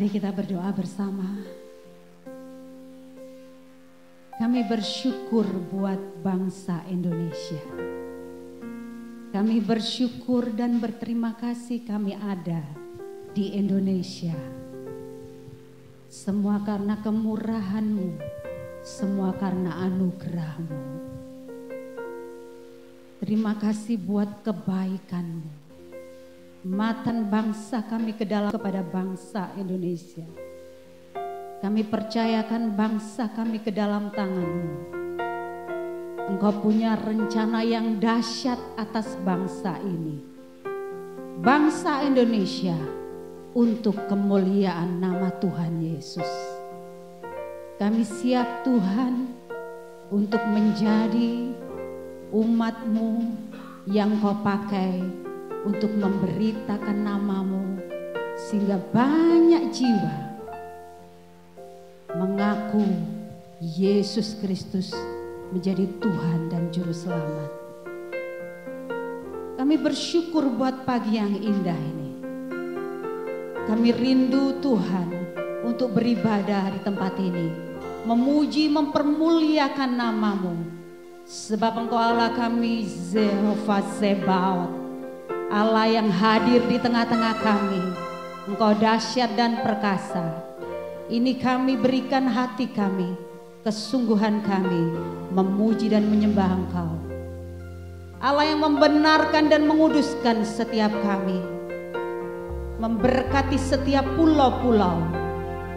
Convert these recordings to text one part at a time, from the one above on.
Mari kita berdoa bersama. Kami bersyukur buat bangsa Indonesia. Kami bersyukur dan berterima kasih kami ada di Indonesia. Semua karena kemurahan-Mu, semua karena anugerah-Mu. Terima kasih buat kebaikan-Mu. Matan bangsa kami ke dalam kepada bangsa Indonesia. Kami percayakan bangsa kami ke dalam tangan-Mu. Engkau punya rencana yang dahsyat atas bangsa ini. Bangsa Indonesia untuk kemuliaan nama Tuhan Yesus. Kami siap Tuhan untuk menjadi umat-Mu yang Kau pakai untuk memberitakan nama-Mu sehingga banyak jiwa mengaku Yesus Kristus menjadi Tuhan dan Juru Selamat. Kami bersyukur buat pagi yang indah ini. Kami rindu Tuhan untuk beribadah di tempat ini, memuji, mempermuliakan nama-Mu, sebab Engkau Allah kami, Jehovah Zebaot, Allah yang hadir di tengah-tengah kami. Engkau dahsyat dan perkasa. Ini kami berikan hati kami, kesungguhan kami memuji dan menyembah Engkau. Allah yang membenarkan dan menguduskan setiap kami, memberkati setiap pulau-pulau,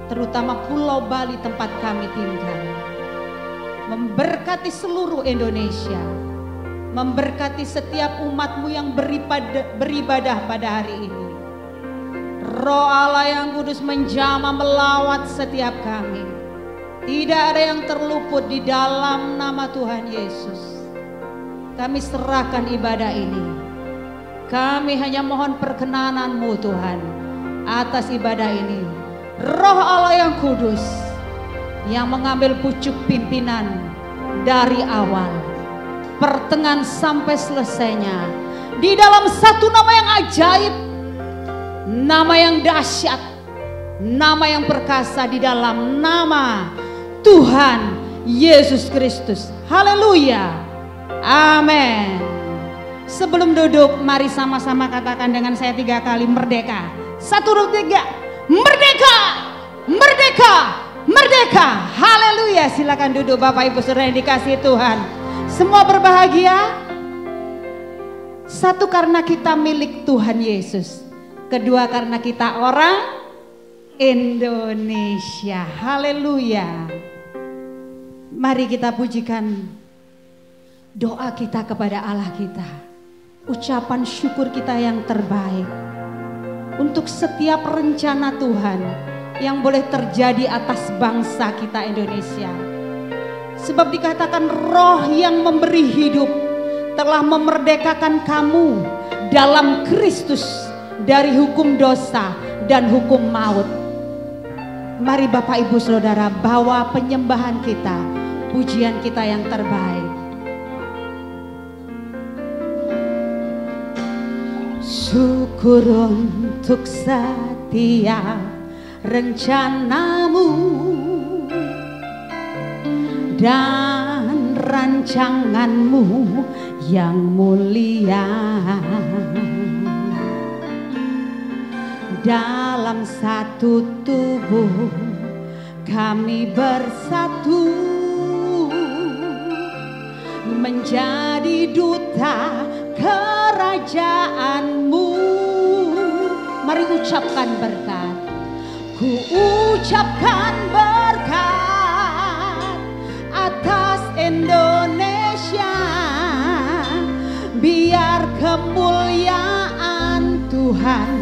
terutama Pulau Bali tempat kami tinggal, memberkati seluruh Indonesia, memberkati setiap umat-Mu yang beribadah pada hari ini. Roh Allah yang kudus menjamah melawat setiap kami. Tidak ada yang terluput di dalam nama Tuhan Yesus. Kami serahkan ibadah ini. Kami hanya mohon perkenanan-Mu Tuhan atas ibadah ini. Roh Allah yang kudus yang mengambil pucuk pimpinan dari awal, pertengahan sampai selesainya, di dalam satu nama yang ajaib, nama yang dahsyat, nama yang perkasa, di dalam nama Tuhan Yesus Kristus. Haleluya, amin. Sebelum duduk, mari sama-sama katakan dengan saya 3 kali merdeka. 1, 2, 3, merdeka, merdeka, merdeka. Haleluya. Silakan duduk Bapak Ibu Saudara yang dikasihi Tuhan. Semua berbahagia. 1, karena kita milik Tuhan Yesus. 2, karena kita orang Indonesia. Haleluya. Mari kita pujikan doa kita kepada Allah kita. Ucapan syukur kita yang terbaik untuk setiap rencana Tuhan yang boleh terjadi atas bangsa kita Indonesia. Sebab dikatakan roh yang memberi hidup telah memerdekakan kamu dalam Kristus dari hukum dosa dan hukum maut. Mari Bapak Ibu Saudara bawa penyembahan kita, pujian kita yang terbaik. Syukur untuk setiap rencana-Mu dan rancangan-Mu yang mulia. Dalam satu tubuh kami bersatu, menjadi duta kerajaan-Mu. Mari ucapkan berkat. Ku ucapkan berkat atas Indonesia, biar kemuliaan Tuhan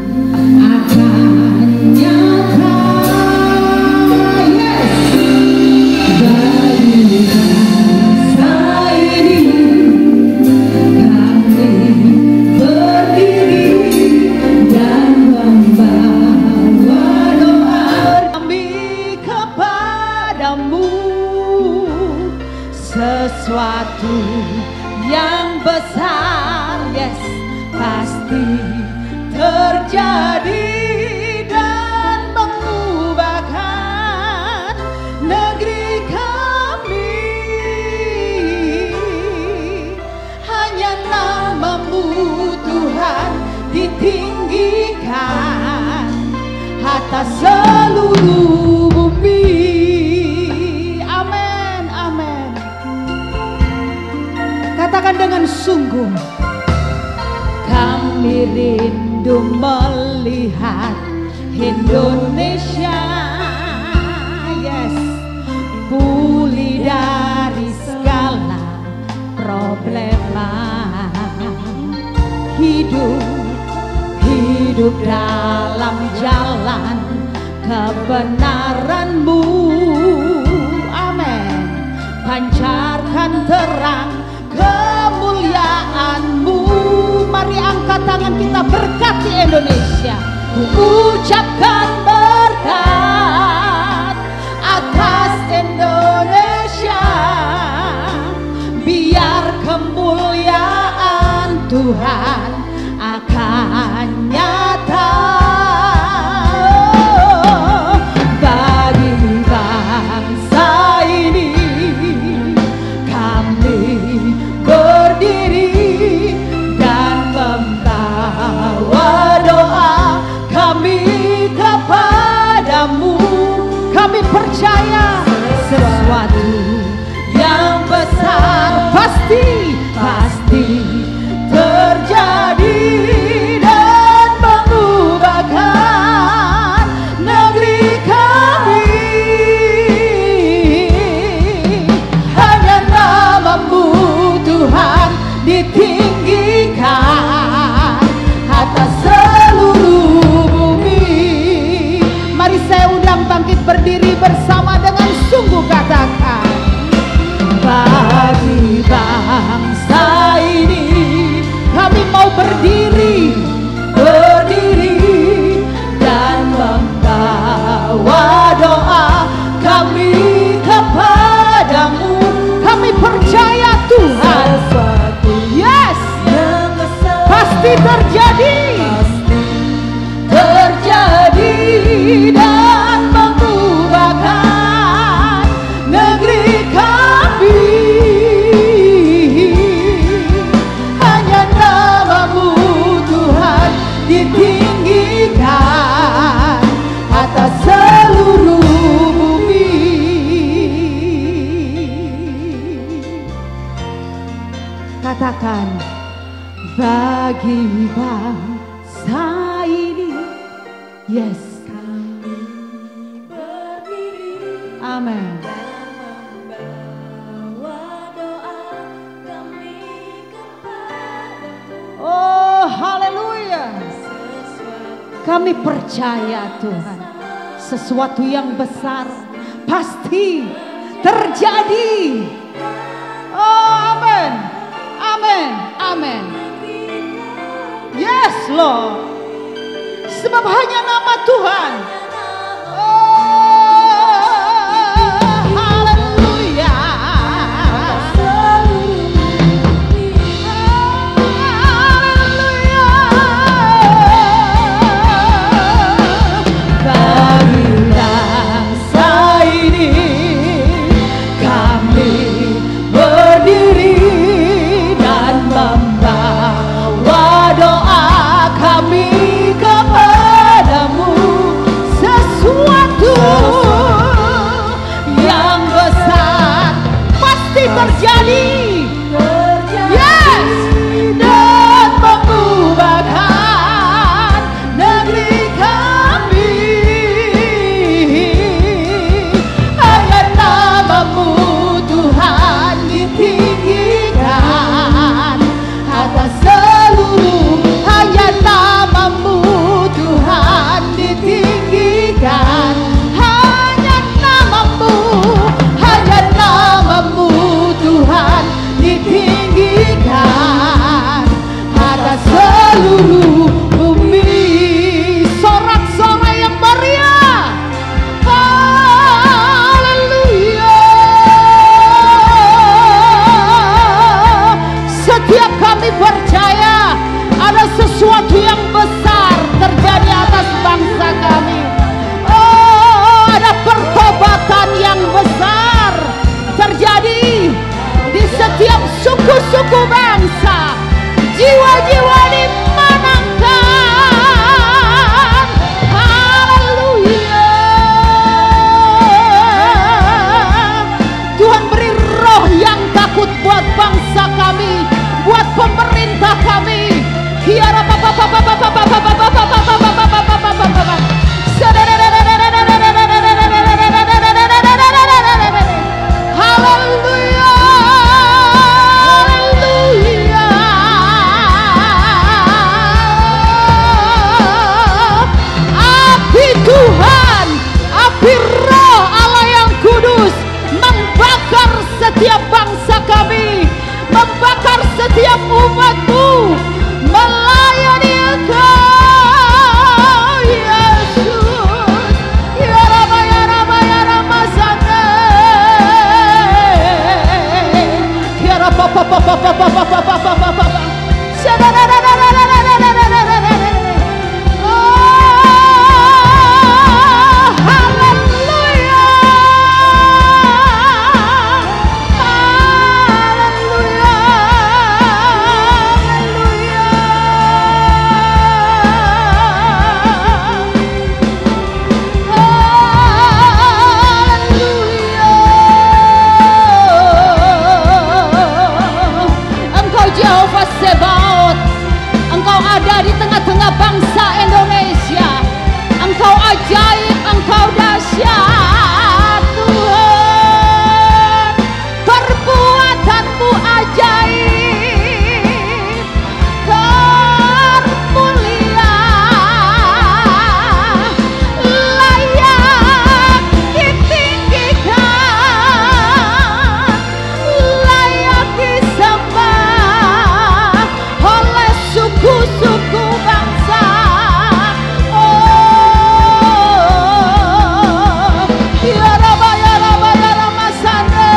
akan nyata. Sesuatu yang besar, yes, pasti terjadi dan mengubah ditinggikan atas seluruh bumi. Amin, amin. Katakan dengan sungguh, kami rindu melihat Indonesia, yes, pulih dari segala problema. Hidup dalam jalan kebenaran-Mu. Amin. Pancarkan terang kemuliaan-Mu. Mari angkat tangan kita berkati Indonesia. Ucapkan berkat atas Indonesia, biar kemuliaan Tuhan akan nyata bagi bangsa ini. Kami berdiri dan membawa doa kami kepadamu. Kami percaya sesuatu yang besar pasti terjadi dan mengubahkan negeri kami. Hanya nama-Mu Tuhan ditinggikan atas seluruh bumi. Mari saya undang bangkit berdiri bersama dengan sungguh, katakan, bagi bangsa ini kami mau berdiri dan membawa doa kami kepadamu. Kami percaya Tuhan, yes, pasti terjadi dan mengubahkan negeri kami. Hanya nama-Mu Tuhan ditinggikan atas seluruh bumi. Katakan, bagi bangsa ini, yes, kami berdiri, amin, dan membawa doa kami kepadamu. Oh, haleluya. Kami percaya Tuhan, sesuatu yang besar pasti terjadi. Oh, amin, amin, amin. Yes, Lord. Sebab hanya nama Tuhan. Oh, haleluya. Haleluya. Bagi bangsa ini kami berdiri dan membawa doa kami kepadamu. Sesuatu yang besar pasti terjadi, yes, dan mengubahkan negeri kami. Hanya nama-Mu Tuhan ditinggikan atas seluruh. Hanya nama-Mu Tuhan ditinggikan. Hanya nama-Mu Tuhan ditinggikan atas seluruh bumi. Sorak-sorai yang meriah, haleluya. Setiap kami percaya ada sesuatu yang besar terjadi atas bangsa kami. Oh, ada pertobatan yang besar terjadi di setiap suku-suku bangsa. Jiwa-jiwa dimenangkan. Setiap bangsa kami, membakar setiap umat-Mu, melayani Engkau, Yesus. Ya Rama, ya Rama, ya Rama Sane. Ya Rama, Papa, Papa, Papa, Papa, Papa, Papa. Di tengah-tengah bangsa Indonesia, Engkau ajaib, Engkau dahsyat Tuhan. Perbuatan-Mu ajaib, termulia, layak ditinggikan, layak disembah oleh suku-suku bangsa. Oh, ya Rama, ya Rama, ya Rama Sane.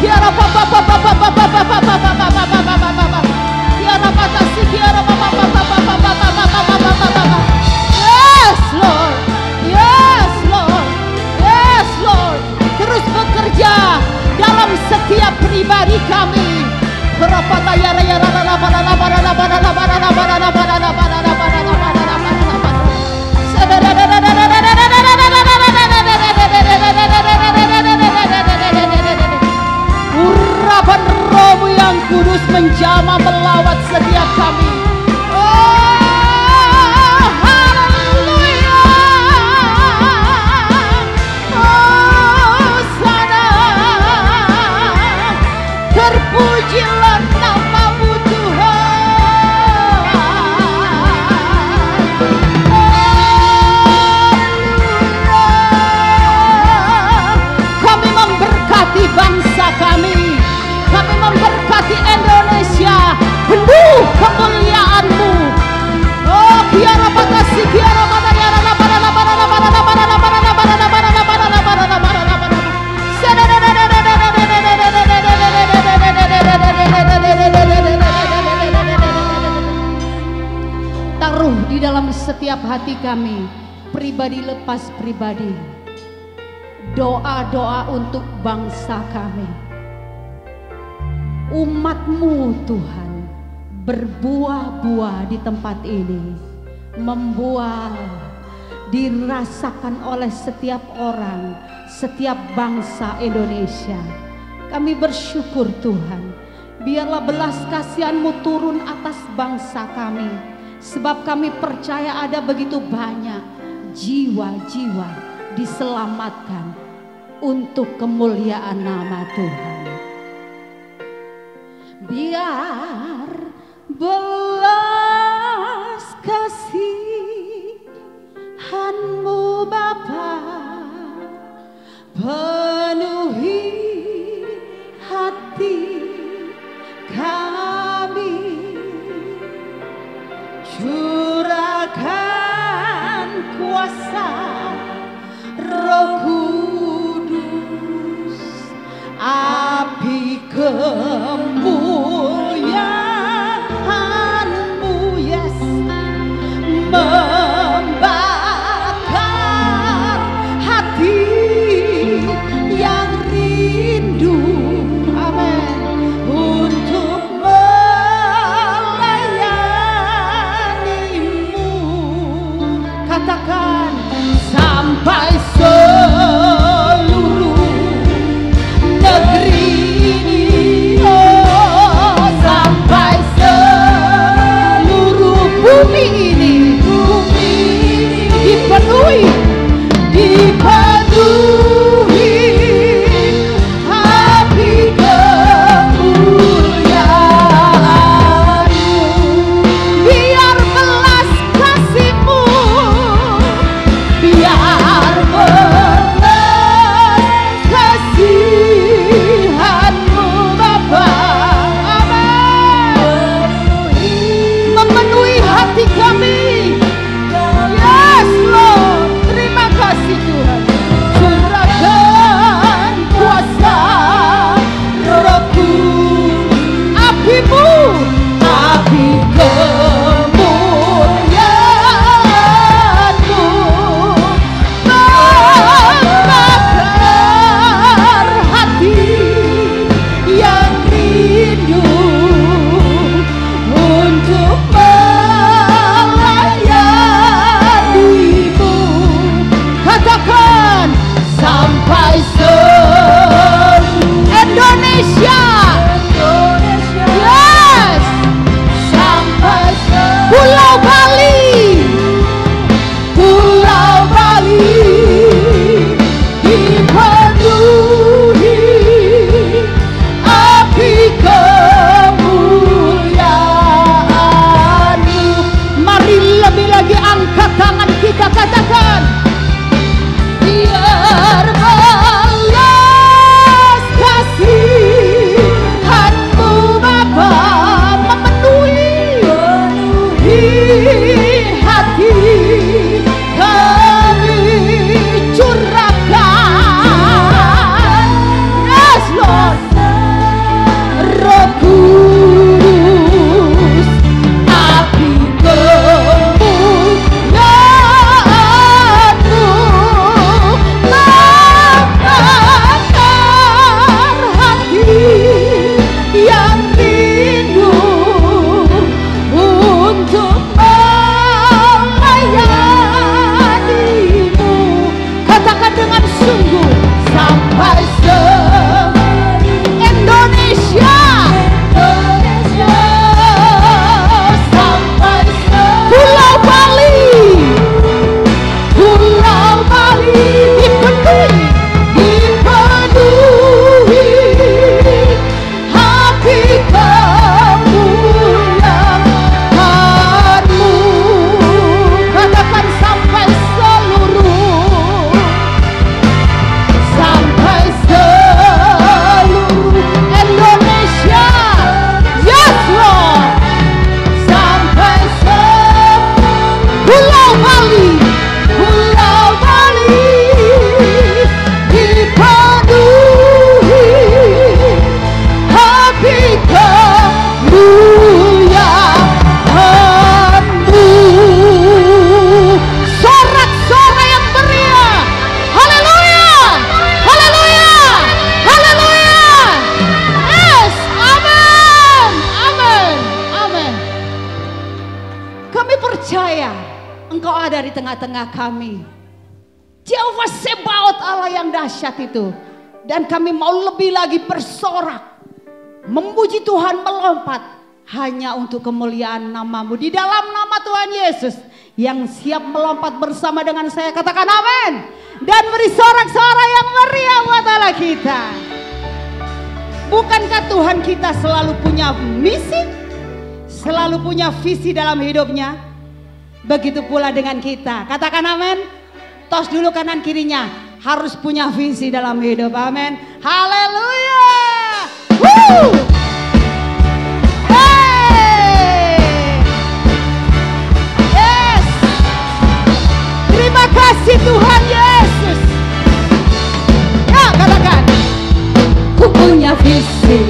Ya Rama, Papa, Papa, Papa, Papa, Papa, Papa, Papa, Papa. Ya Rama Tasik, ya Rama, Papa, Papa, Papa, Papa, Papa, Papa. Yes Lord, yes Lord, yes Lord. Terus bekerja dalam setiap pribadi kami. Urapan Roh-Mu yang kudus menjamah melawat setiap kami. Terpujilah nama-Mu Tuhan. Kami memberkati bangsa kami, kami memberkati Indonesia penuh kemuliaan-Mu. Oh, kiara batasi, kiara batayara, taruh di dalam setiap hati kami, pribadi lepas pribadi, doa-doa untuk bangsa kami. Umat-Mu Tuhan berbuah-buah di tempat ini, membuah, dirasakan oleh setiap orang, setiap bangsa Indonesia. Kami bersyukur Tuhan, biarlah belas kasihan-Mu turun atas bangsa kami, sebab kami percaya ada begitu banyak jiwa-jiwa diselamatkan untuk kemuliaan nama Tuhan. Biar belas kasihan-Mu Bapa penuhi hati kami, curahkan kuasa Roh Kudus, api kemuliaan dari tengah-tengah kami. Jehovah Sebaot, Allah yang dahsyat itu. Dan kami mau lebih lagi bersorak, memuji Tuhan, melompat hanya untuk kemuliaan nama-Mu. Di dalam nama Tuhan Yesus, yang siap melompat bersama dengan saya, katakan amin. Dan beri sorak-sorai yang meriah buat Allah kita. Bukankah Tuhan kita selalu punya misi, selalu punya visi dalam hidupnya? Begitu pula dengan kita. Katakan amin. Tos dulu kanan kirinya, harus punya visi dalam hidup. Amin. Haleluya. Woo! Hey! Yes. Terima kasih Tuhan Yesus. Ya, katakan. Ku punya visi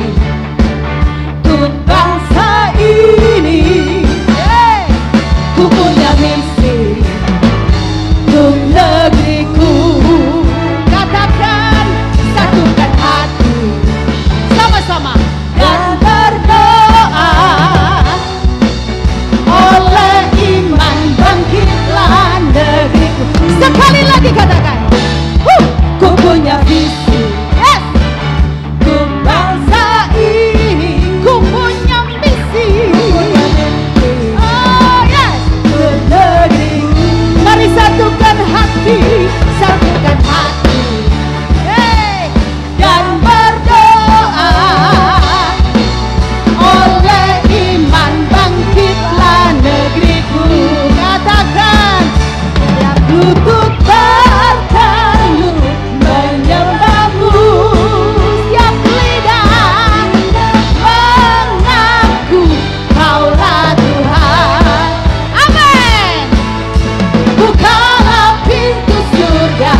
untuk bangsa ini. Hey! Ku punya misi untuk negeriku. Katakan, satukan hati sama-sama dan berdoa. Oleh iman bangkitlah negeriku. Sekali lagi katakan, ku punya visi. Yes. Untuk bangsa ini, ku punya misi. Oh yes, untuk negeriku. Mari satukan hati, satukan hati. Hey, dan berdoa. Oleh iman bangkitlah negeriku. Katakan, tiap lutut bertelut menyembah-Mu, tiap lidah mengaku Kaulah Tuhan. Amin. Bukalah pintu surga,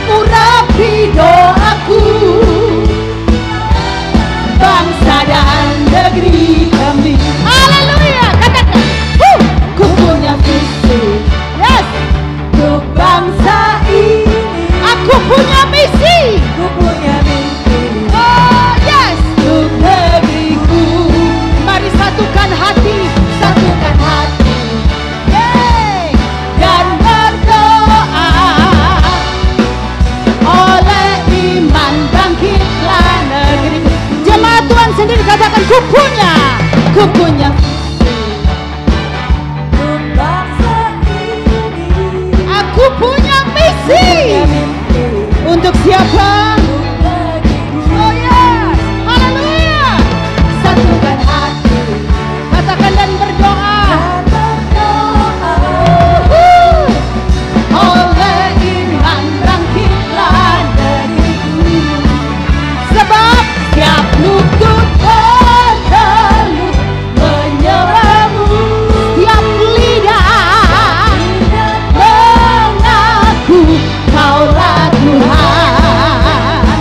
urapi doaku, bangsa dan negeri kami. Haleluya. Katakan, ku punya visi. Yes. Untuk bangsa ini, aku punya misi. Ku punya misi. Oh yes. Untuk negeriku. Mari satukan hati, satukan hati. Yeay. Dan berdoa. Oleh iman bangkitlah negeriku. Jemaat Tuhan sendiri katakan, ku punya visi untuk bangsa ini. Aku punya misi. Untuk siapa? Oh yes. Haleluya. Satukan hati, katakan dan berdoa. Oleh iman bangkitlah negeriku. Sebab tiap lutut bertelut menyembah-Mu, tiap lidah mengaku Kaulah Tuhan.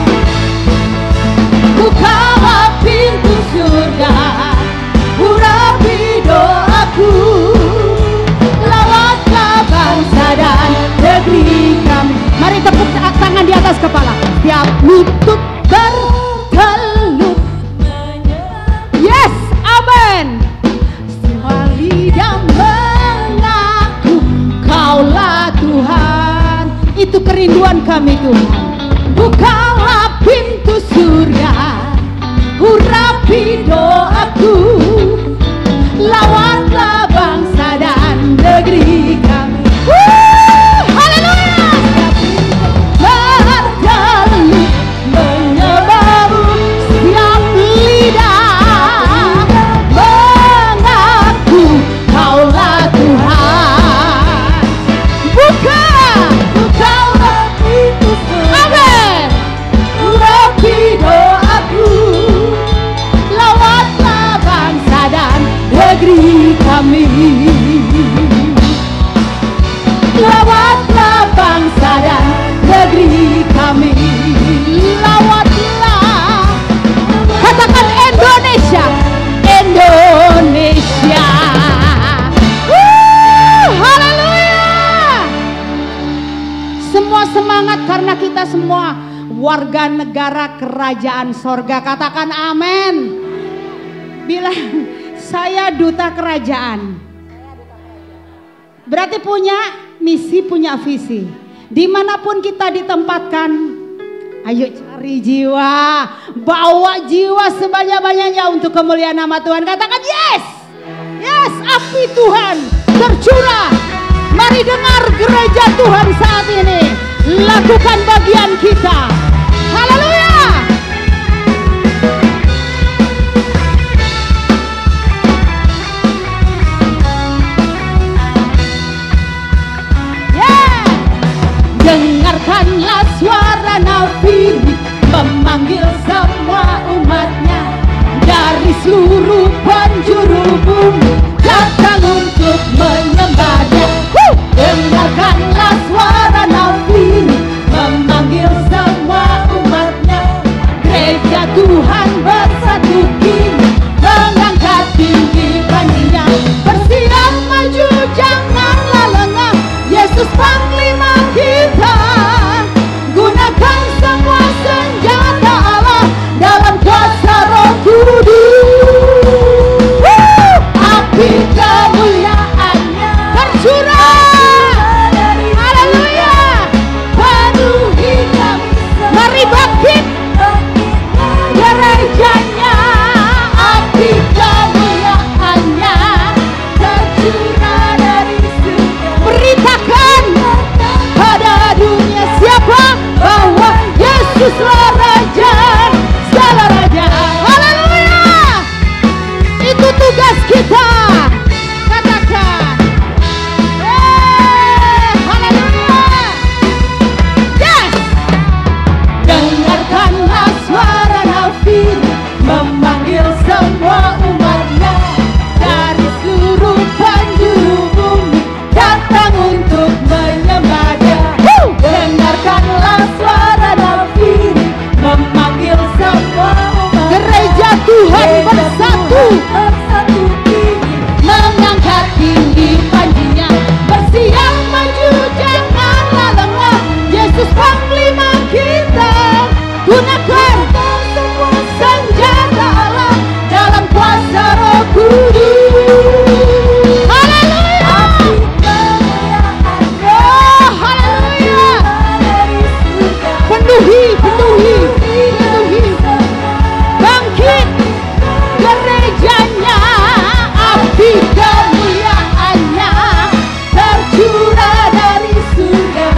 Bukalah pintu surga, urapi doaku, lawatlah bangsa dan negeri kami. Mari tepuk tangan di atas kepala. Tiap lutut bertelut. Yes, amin. Semua lidah mengaku Kaulah Tuhan. Itu kerinduan kami Tuhan. Bukalah pintu surga, urapi doaku, lawatlah bangsa dan negeri kami. Haleluya. Bertelut menyembah-Mu, setiap lidah mengaku Kaulah Tuhan. Bukalah pintu surga. Amin. Urapi doaku, lawatlah bangsa dan negeri kami. Lawatlah bangsa dan negeri kami. Lawatlah. Katakan Indonesia. Indonesia. Haleluya. Semua semangat karena kita semua warga negara kerajaan sorga. Katakan amin. Bilang, saya duta kerajaan. Berarti punya misi, punya visi. Dimanapun kita ditempatkan, ayo cari jiwa, bawa jiwa sebanyak-banyaknya untuk kemuliaan nama Tuhan. Katakan yes, yes, api Tuhan tercurah. Mari dengar gereja Tuhan saat ini, lakukan bagian kita. Haleluya. Dengarkanlah suara nabi memanggil semua umatnya dari seluruh penjuru bumi datang untuk menyembahnya. Dengarkanlah suara nabi memanggil semua umatnya. Gereja Tuhan bersatu kini mengangkat tinggi panjinya. Bersiap maju janganlah lengah, Yesus panglima kita. Gunakan semua senjata Allah dalam kuasa Roh Kudus. Api kemuliaannya tercurah. Haleluya. Penuhi kami. Mari bangkit gerejanya. Api kemuliaannya tercurah dari surga. Beritakan pada dunia siapa bahwa Yesuslah Raja, segala Raja. Haleluya. Itu tugas kita. Katakan haleluya. Yes. Dengarkanlah suara nabi memanggil semua umatnya dari seluruh penjuru bumi datang untuk menyembahnya. Dengarkanlah suara nabi memanggil semua umat. Gereja Tuhan bersatu mengangkat tinggi panjinya. Bersiap maju janganlah lengah, Yesus panglima kita. Gunakan semua senjata Allah dalam kuasa Roh Kudus. Haleluya. Oh, haleluya. Penuhi. Bangkit gerejanya. Api kemuliaannya tercurah dari surga.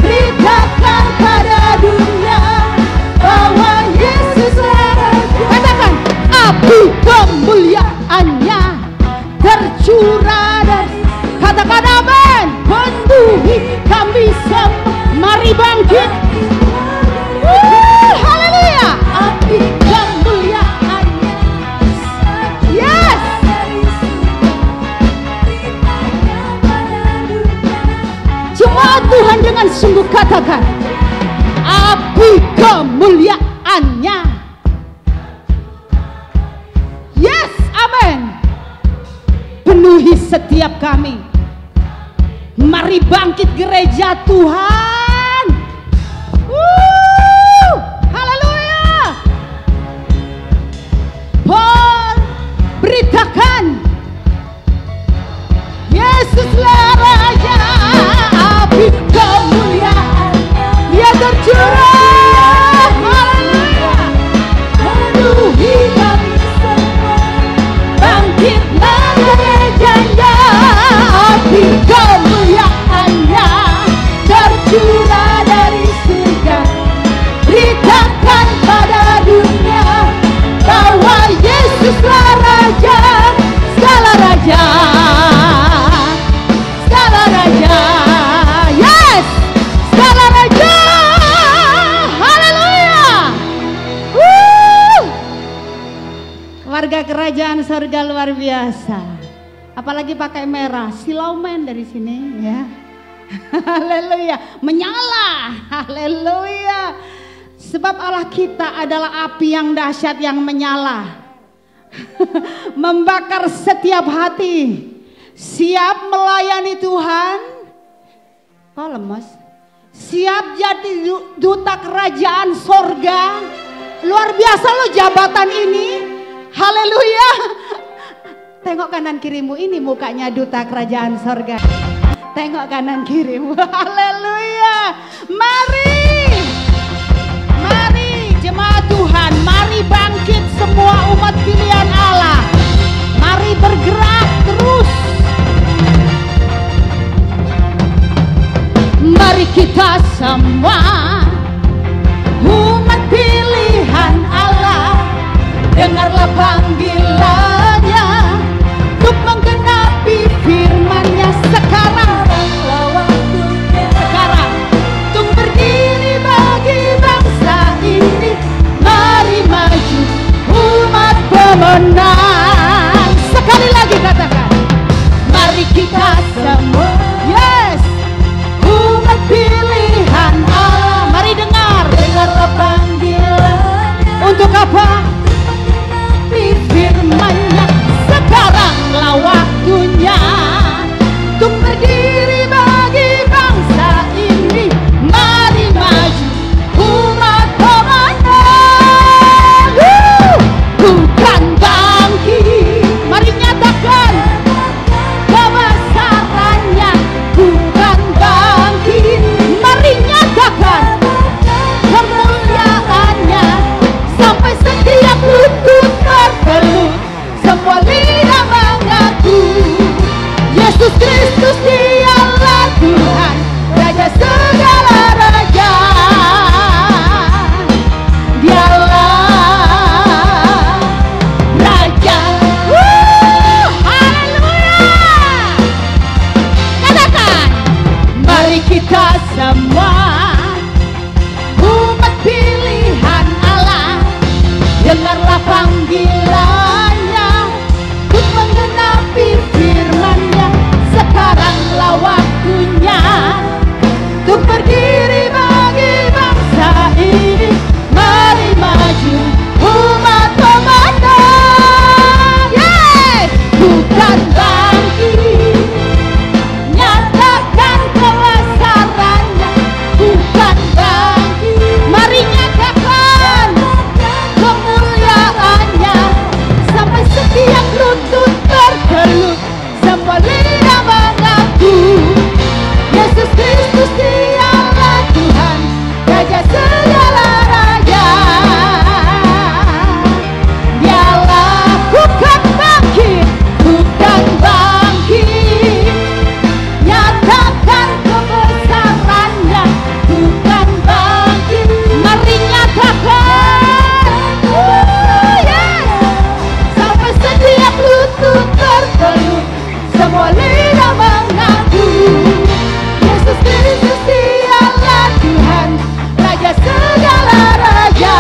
Beritakan pada dunia bahwa Yesuslah Raja. Katakan api kemuliaannya tercurah dari. Katakan amin. Penuhi kami semua. Mari bangkit. Haleluya. Api kemuliaannya. Yes. Jemaat Tuhan dengan sungguh katakan api kemuliaannya. Yes, amin. Penuhi setiap kami. Mari bangkit gereja Tuhan. Haleluya. Beritakan Yesuslah Raja. Api kemuliaannya Dia tercurah. Haleluya. Penuhi kami semua. Bangkitlah gerejanya. Api kemuliaannya tercurah dari surga. Beritakan pada dunia bahwa Yesuslah Raja, segala Raja, segala Raja. Yes, segala Raja. Haleluya. Warga kerajaan surga luar biasa. Apalagi pakai merah, silaumen dari sini ya. Haleluya, menyala. Haleluya. Sebab Allah kita adalah api yang dahsyat yang menyala. Membakar setiap hati. Siap melayani Tuhan. Kok lemes? Siap jadi duta kerajaan sorga. Luar biasa loh jabatan ini. Haleluya. Tengok kanan kirimu, ini mukanya duta kerajaan sorga. tengok kanan kirimu. Haleluya. Mari jemaat Tuhan, mari bangkit semua umat pilihan Allah. Mari bergerak terus. Mari kita semua umat pilihan Allah, dengarlah panggilannya untuk menggenapi firman-Nya sekarang. Sekarang untuk berdiri bagi bangsa ini. Mari maju umat pemenang. Sekali lagi katakan, mari kita semua, yes, umat pilihan Allah. Mari dengarlah panggilannya. Untuk apa? Firman-Nya. Sekaranglah waktunya untuk berdiri bagi bangsa ini. Mari maju umat pemenang. Bukan bangkit. Mari nyatakan kebesarannya. Bukan bangkit. Mari nyatakan kemuliaannya. Sampai setiap lutut bergelut, semua lidah mengaku Yesus Kristus dialah Tuhan, Raja segala raja. Dialah Raja. Haleluya. Katakan, mari kita semua umat pilihan Allah, dengarlah panggilannya untuk menggenapi firman-Nya. Sekaranglah waktunya untuk berdiri bagi bangsa ini. Mari maju umat pemenang. Yes, bukan bangkit. Nyatakan kebesarannya. Bukan bangkit. Mari nyatakan kemuliaannya. Sampai setiap lutut bergelut, semua lidah mengaku Yesus Kristus dialah Tuhan, Raja segala raja. Dialah bukan bangkit, bukan bangkit. Nyatakan kebesarannya. Bukan bangkit. Mari nyatakan. Yes. Sampai setiap lutut bergelut, semua lidah mengaku Yesus Kristus dialah Tuhan, Raja segala raja.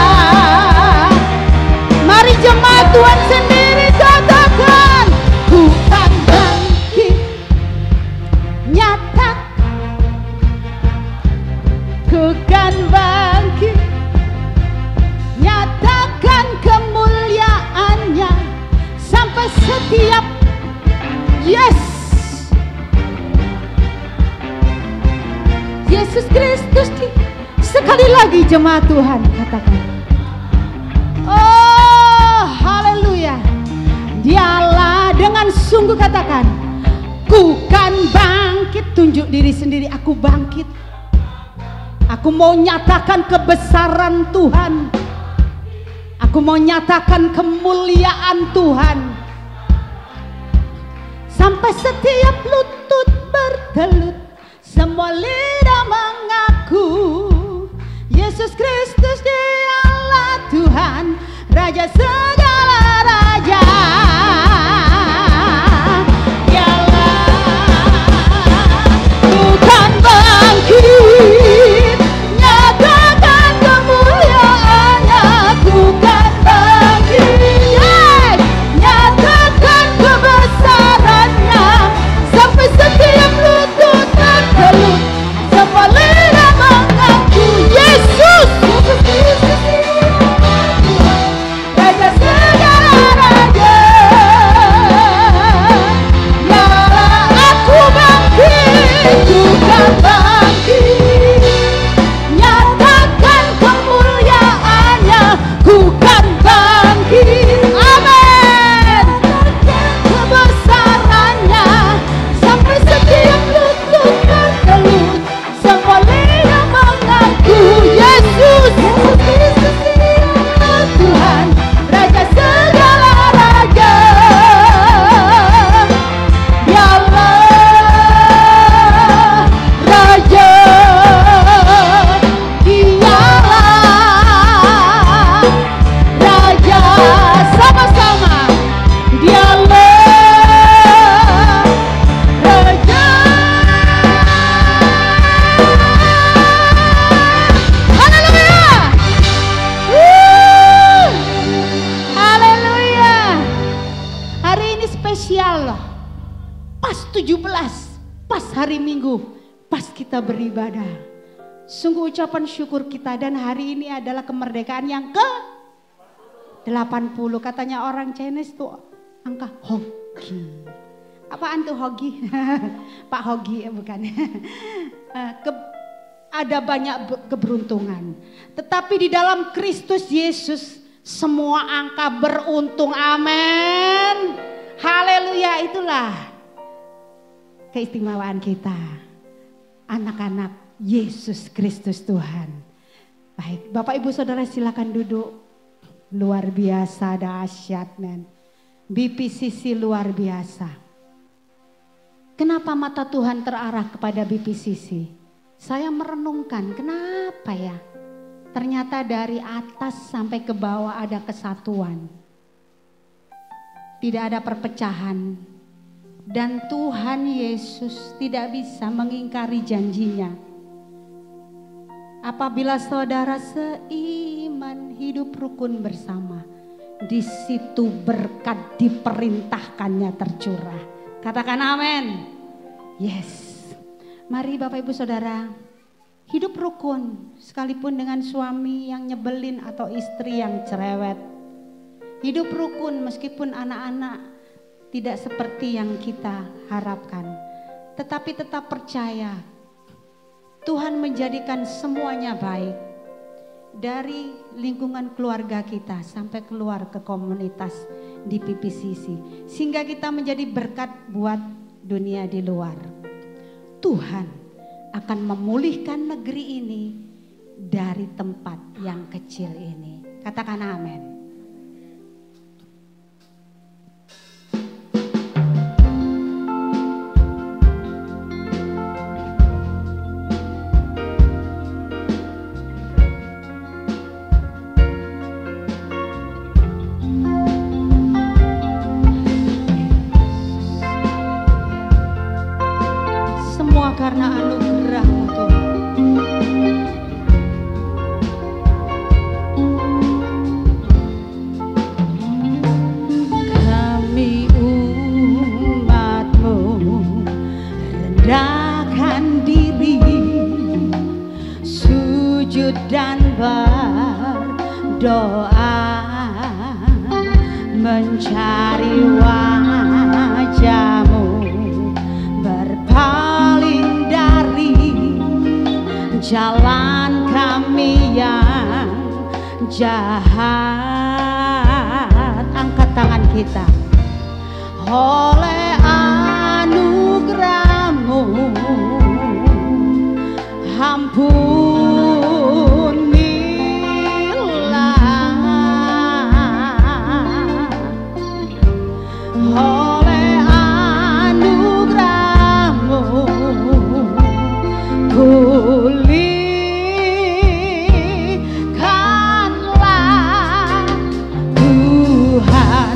Mari jemaat Tuhan sendiri katakan, bukan bangkit. Nyata, bukan bangkit. Nyatakan kemuliaannya sampai setiap, yes, Yesus Kristus sekali lagi jemaat Tuhan katakan, oh haleluya. Dialah, dengan sungguh katakan, ku kan bangkit. Tunjuk diri sendiri, aku bangkit. Aku mau nyatakan kebesaran Tuhan. Aku mau nyatakan kemuliaan Tuhan. Sampai setiap lutut bergelut, semua lidah mengaku Yesus Kristus dialah Tuhan, Raja segala raja. Bukan bangkit. Nyatakan kemuliaannya. Bukan bangkit. Yes. Nyatakan kebesarannya. Sampai setiap lutut bergelut, semua lidah mengaku Yesus Kristus Raja segala Allah, pas 17, pas hari Minggu, pas kita beribadah. Sungguh ucapan syukur kita, dan hari ini adalah kemerdekaan yang ke 80. Katanya orang Chinese tuh angka hoki. Apaan tuh hoki? Pak Hogi ya bukan. Ada banyak keberuntungan. Tetapi di dalam Kristus Yesus semua angka beruntung. Amin. Haleluya, itulah keistimewaan kita. Anak-anak Yesus Kristus Tuhan. Baik, Bapak Ibu Saudara silakan duduk. Luar biasa, dahsyat men. BPCC luar biasa. Kenapa mata Tuhan terarah kepada BPCC? Saya merenungkan, kenapa ya? Ternyata dari atas sampai ke bawah ada kesatuan. Tidak ada perpecahan. Dan Tuhan Yesus tidak bisa mengingkari janjinya. Apabila saudara seiman hidup rukun bersama, di situ berkat diperintahkannya tercurah. Katakan amin. Yes. Mari Bapak Ibu Saudara, hidup rukun sekalipun dengan suami yang nyebelin atau istri yang cerewet. Hidup rukun meskipun anak-anak tidak seperti yang kita harapkan. Tetapi tetap percaya Tuhan menjadikan semuanya baik. Dari lingkungan keluarga kita sampai keluar ke komunitas di PPCC. Sehingga kita menjadi berkat buat dunia di luar. Tuhan akan memulihkan negeri ini dari tempat yang kecil ini. Katakan amin. Karena anugerah-Mu Tuhan. Kami umat-Mu rendahkan diri, sujud dan berdoa, mencari wajah-Mu, berpaling jalan kami yang jahat. Angkat tangan kita. Oleh anugerah-Mu ampunilah. Oleh anugerah-Mu pulihkanlah Tuhan,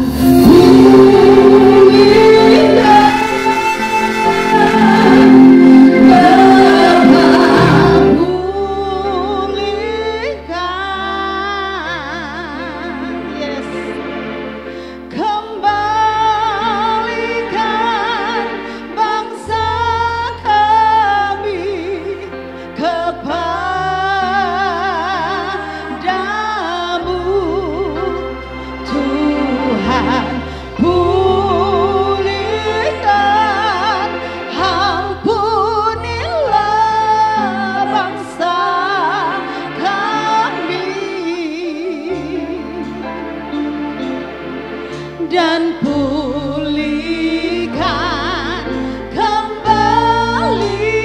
dan pulihkan kembali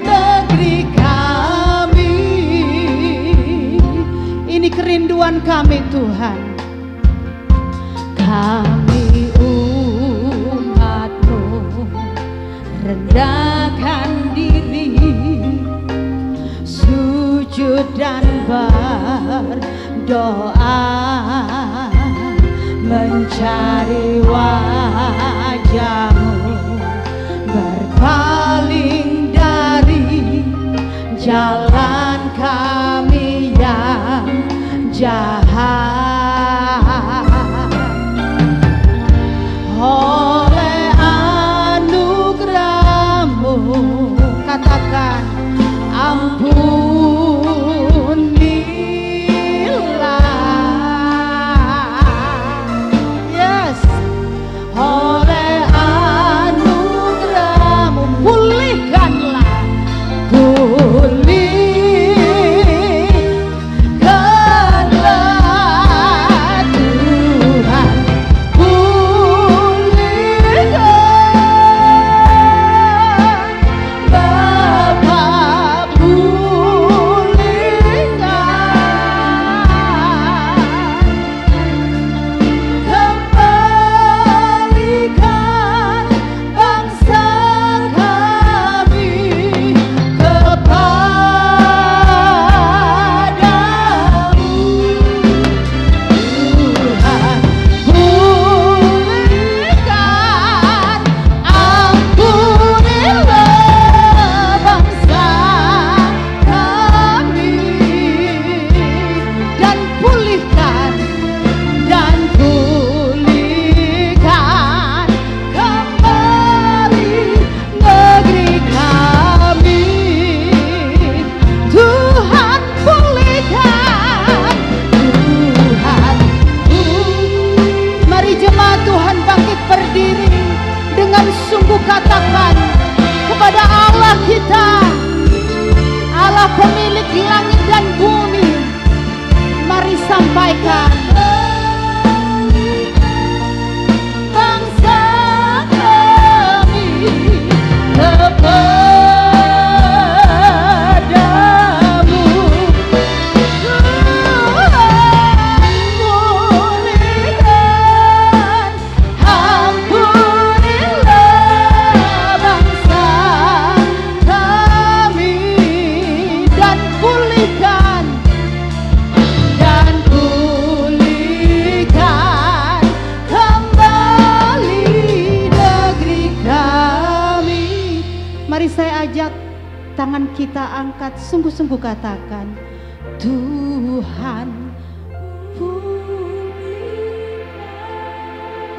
negeri kami. Ini kerinduan kami Tuhan. Kami umat-Mu rendahkan diri, sujud dan berdoa, mencari wajah-Mu, berpaling dari jalan kami yang jahat. Oleh sungguh-sungguh katakan, Tuhan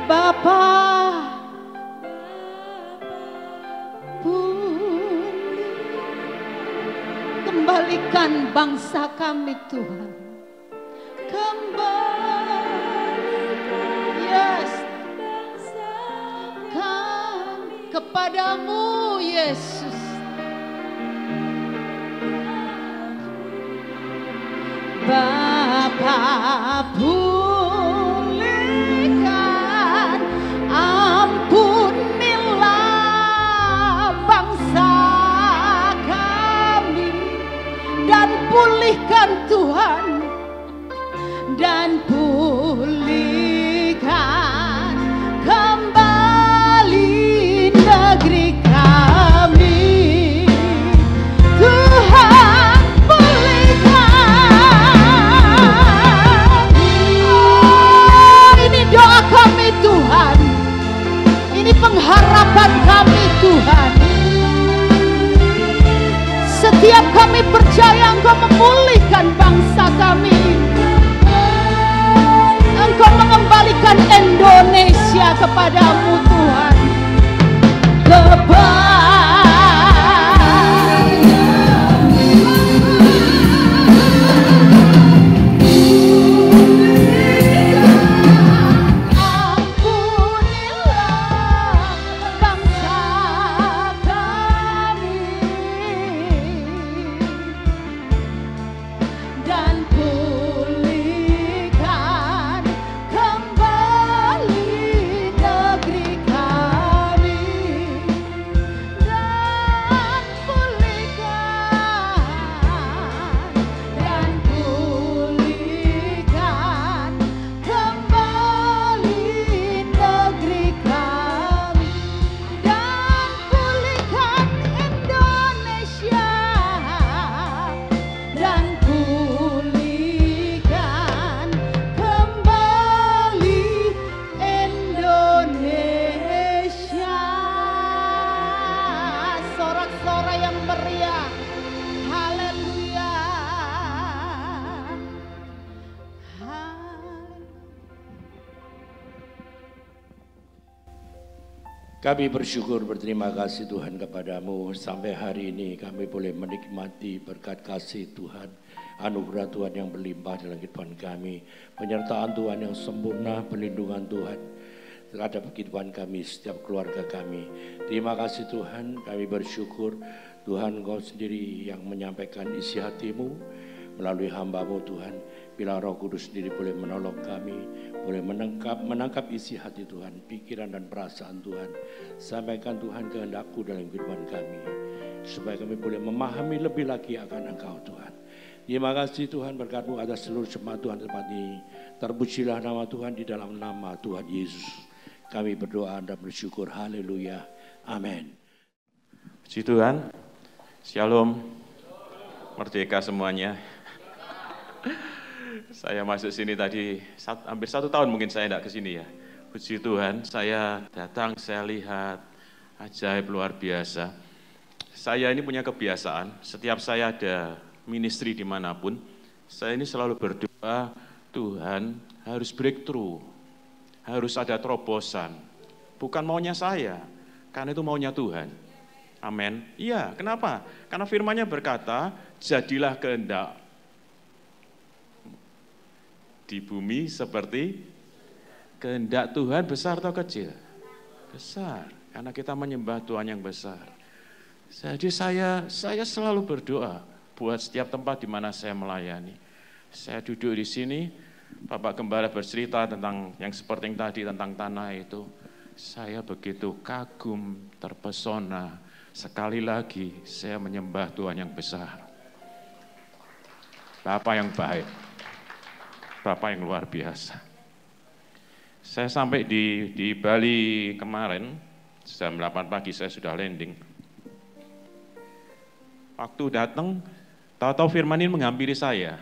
Bapa, kembalikan bangsa kami Tuhan. Kembalikan, yes, bangsa kami kepadamu Yesus. Bapa, pulihkan, ampunilah bangsa kami, dan pulihkan Tuhan, dan pulihkan kembali negeri kami. Tuhan, doa kami Tuhan, ini pengharapan kami Tuhan. Setiap kami percaya Engkau memulihkan bangsa kami, Engkau mengembalikan Indonesia kepadamu Tuhan. Kami bersyukur, berterima kasih Tuhan kepadamu. Sampai hari ini kami boleh menikmati berkat kasih Tuhan, anugerah Tuhan yang berlimpah dalam kehidupan kami, penyertaan Tuhan yang sempurna, perlindungan Tuhan terhadap kehidupan kami, setiap keluarga kami. Terima kasih Tuhan, kami bersyukur Tuhan Engkau sendiri yang menyampaikan isi hatimu melalui hamba-Mu Tuhan. Bila Roh Kudus sendiri boleh menolong kami, boleh menangkap isi hati Tuhan, pikiran dan perasaan Tuhan. Sampaikan Tuhan kehendak-Mu dalam kehidupan kami, supaya kami boleh memahami lebih lagi akan Engkau Tuhan. Terima kasih Tuhan, berkat-Mu atas seluruh jemaat Tuhan tempat ini. Terpujilah nama Tuhan di dalam nama Tuhan Yesus. Kami berdoa dan bersyukur. Haleluya. Amin. Puji Tuhan. Shalom. Merdeka semuanya. Saya masuk sini tadi hampir 1 tahun mungkin saya tidak ke sini ya. Puji Tuhan, saya datang, saya lihat ajaib luar biasa. Saya ini punya kebiasaan, setiap saya ada ministry dimanapun, saya ini selalu berdoa, Tuhan harus breakthrough, harus ada terobosan. Bukan maunya saya, karena itu maunya Tuhan. Amin. Iya, kenapa? Karena firman-Nya berkata, jadilah kehendak di bumi seperti kehendak Tuhan. Besar atau kecil? Besar, karena kita menyembah Tuhan yang besar. Jadi saya selalu berdoa buat setiap tempat di mana saya melayani. Saya duduk di sini, Bapak Gembala bercerita tentang yang seperti yang tadi, tentang tanah itu. Saya begitu kagum, terpesona. Sekali lagi, saya menyembah Tuhan yang besar. Bapak yang baik. Bapak yang luar biasa. Saya sampai di Bali kemarin, jam 8 pagi saya sudah landing. Waktu datang, tahu-tahu firman ini menghampiri saya.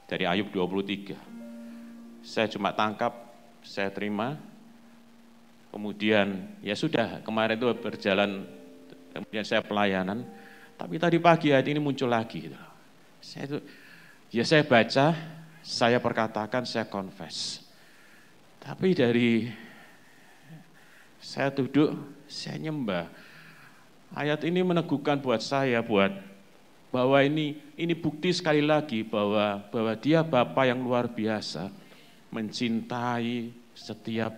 Dari Ayub 23. Saya cuma tangkap, saya terima. Kemudian, ya sudah, kemarin itu berjalan, kemudian saya pelayanan. Tapi tadi pagi ayat ini muncul lagi. Gitu. Saya baca, saya perkatakan, saya confess. Tapi dari saya duduk, saya nyembah. Ayat ini meneguhkan buat saya, bahwa ini bukti sekali lagi bahwa Dia Bapa yang luar biasa, mencintai setiap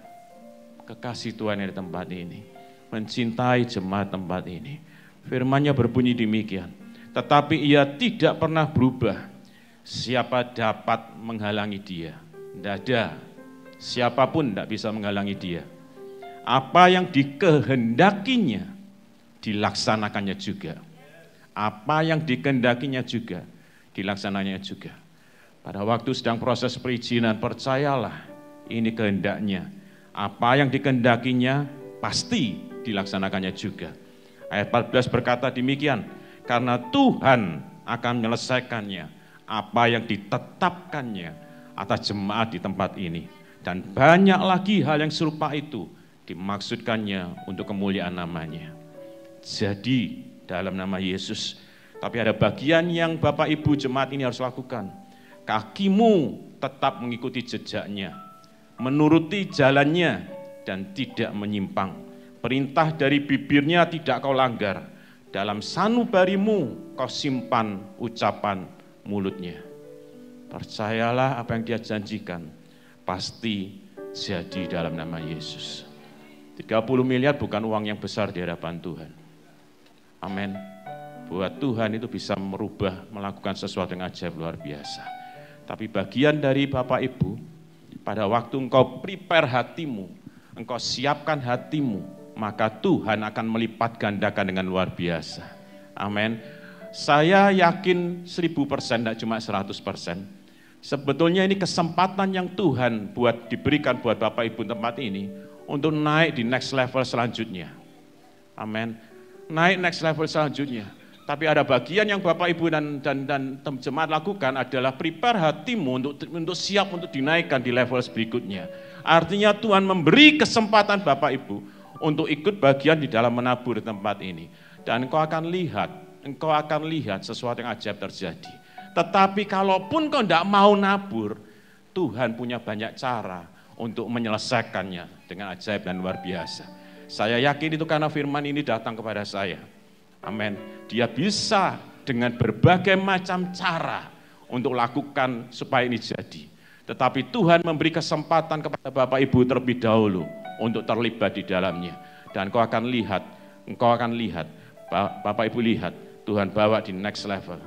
kekasih Tuhan yang di tempat ini, mencintai jemaat tempat ini. Firman-Nya berbunyi demikian, tetapi Ia tidak pernah berubah. Siapa dapat menghalangi Dia? Tidak ada. Siapapun tidak bisa menghalangi Dia. Apa yang dikehendakinya, dilaksanakannya juga. Apa yang dikehendakinya juga, dilaksanakannya juga. Pada waktu sedang proses perizinan, percayalah, ini kehendaknya. Apa yang dikehendakinya, pasti dilaksanakannya juga. Ayat 14 berkata demikian, karena Tuhan akan menyelesaikannya apa yang ditetapkannya atas jemaat di tempat ini. Dan banyak lagi hal yang serupa itu dimaksudkannya untuk kemuliaan namanya. Jadi dalam nama Yesus, tapi ada bagian yang Bapak Ibu jemaat ini harus lakukan. Kakimu tetap mengikuti jejaknya, menuruti jalannya dan tidak menyimpang. Perintah dari bibirnya tidak kau langgar. Dalam sanubarimu kau simpan ucapan mulutnya. Percayalah apa yang Dia janjikan pasti jadi dalam nama Yesus. 30 miliar bukan uang yang besar di hadapan Tuhan. Amin. Buat Tuhan itu bisa merubah, melakukan sesuatu yang ajaib luar biasa. Tapi bagian dari Bapak Ibu, pada waktu engkau prepare hatimu, engkau siapkan hatimu, maka Tuhan akan melipat gandakan dengan luar biasa. Amin. Saya yakin 1000%, tidak cuma 100%. Sebetulnya ini kesempatan yang Tuhan diberikan buat Bapak Ibu tempat ini untuk naik di next level selanjutnya. Amin. Naik next level selanjutnya. Tapi ada bagian yang Bapak Ibu dan jemaat lakukan adalah prepare hatimu untuk siap untuk dinaikkan di level berikutnya. Artinya Tuhan memberi kesempatan Bapak Ibu untuk ikut bagian di dalam menabur di tempat ini. Dan engkau akan lihat sesuatu yang ajaib terjadi. Tetapi kalaupun kau tidak mau nabur, Tuhan punya banyak cara untuk menyelesaikannya dengan ajaib dan luar biasa. Saya yakin itu karena firman ini datang kepada saya. Amin. Dia bisa dengan berbagai macam cara untuk lakukan supaya ini jadi. Tetapi Tuhan memberi kesempatan kepada Bapak Ibu terlebih dahulu untuk terlibat di dalamnya. Dan engkau akan lihat, Bapak Ibu lihat, Tuhan bawa di next level.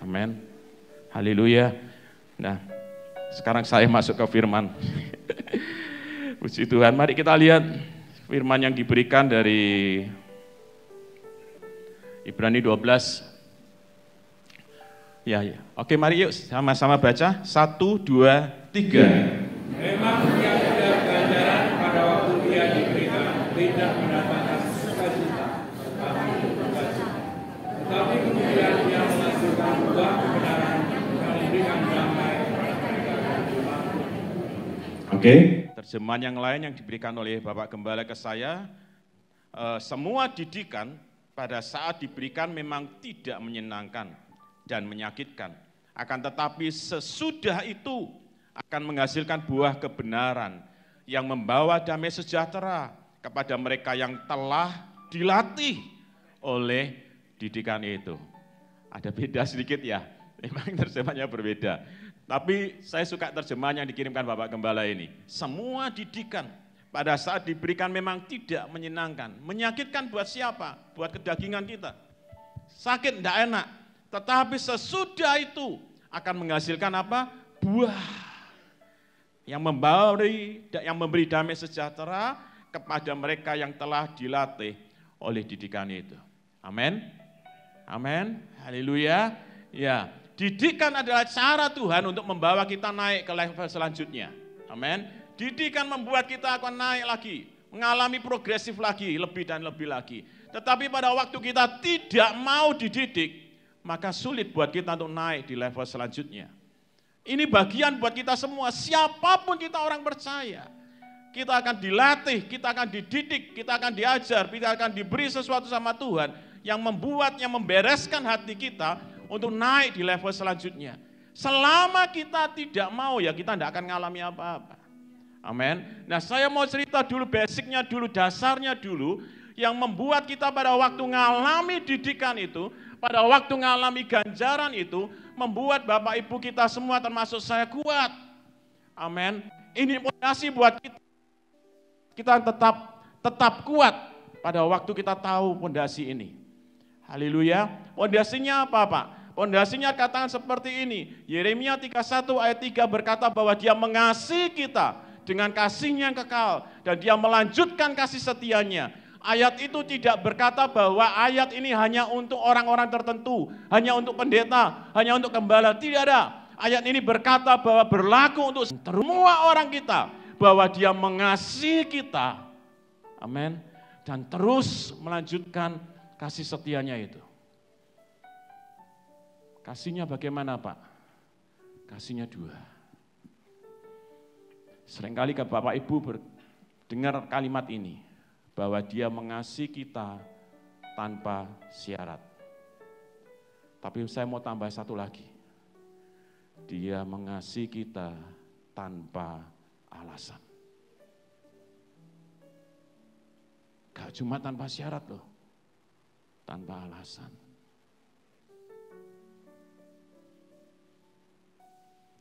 Amin. Haleluya. Nah, sekarang saya masuk ke firman. Puji Tuhan, mari kita lihat firman yang diberikan dari Ibrani 12. Ya. Oke, mari yuk sama-sama baca. 1, 2, 3. Memang dia ada ganjaran pada waktu dia diberikan, tidak mendatangkan sukacita, tetapi kemudian dia menghasilkan buah kebenaran yang memberikan damai. Oke. Terjemahan yang lain yang diberikan oleh Bapak Gembala ke saya, semua didikan pada saat diberikan memang tidak menyenangkan dan menyakitkan. Akan tetapi sesudah itu akan menghasilkan buah kebenaran yang membawa damai sejahtera kepada mereka yang telah dilatih oleh didikan itu. Ada beda sedikit ya, memang terjemahannya berbeda. Tapi saya suka terjemahan yang dikirimkan Bapak Gembala ini. Semua didikan pada saat diberikan memang tidak menyenangkan. Menyakitkan buat siapa? Buat kedagingan kita. Sakit, tidak enak. Tetapi sesudah itu akan menghasilkan apa? Buah. Yang memberi damai sejahtera kepada mereka yang telah dilatih oleh didikan itu. Amin. Amin. Haleluya. Ya, didikan adalah cara Tuhan untuk membawa kita naik ke level selanjutnya. Amin. Didikan membuat kita akan naik lagi, mengalami progresif lagi, lebih dan lebih lagi. Tetapi pada waktu kita tidak mau dididik, maka sulit buat kita untuk naik di level selanjutnya. Ini bagian buat kita semua, siapapun kita orang percaya. kita akan dilatih, kita akan dididik, kita akan diajar, kita akan diberi sesuatu sama Tuhan yang membereskan hati kita untuk naik di level selanjutnya. Selama kita tidak mau, ya kita tidak akan mengalami apa-apa. Amin. Nah, saya mau cerita dulu basicnya dulu, dasarnya dulu, yang membuat kita pada waktu mengalami didikan itu, pada waktu mengalami ganjaran itu, membuat Bapak Ibu kita semua termasuk saya kuat. Amin. Ini fondasi buat kita. Kita tetap kuat pada waktu kita tahu fondasi ini. Haleluya. Fondasinya apa, Pak? Fondasinya katakan seperti ini. Yeremia 31 ayat 3 berkata bahwa Dia mengasihi kita dengan kasih-Nya yang kekal dan Dia melanjutkan kasih setianya. Ayat itu tidak berkata bahwa ayat ini hanya untuk orang-orang tertentu, hanya untuk pendeta, hanya untuk gembala. Tidak ada. Ayat ini berkata bahwa berlaku untuk semua orang kita, bahwa Dia mengasihi kita. Amin. Dan terus melanjutkan kasih setianya itu. Kasihnya bagaimana, Pak? Kasihnya dua. Seringkali ke Bapak Ibu dengar kalimat ini, bahwa Dia mengasihi kita tanpa syarat. Tapi saya mau tambah satu lagi. Dia mengasihi kita tanpa alasan. Gak cuma tanpa syarat loh, tanpa alasan.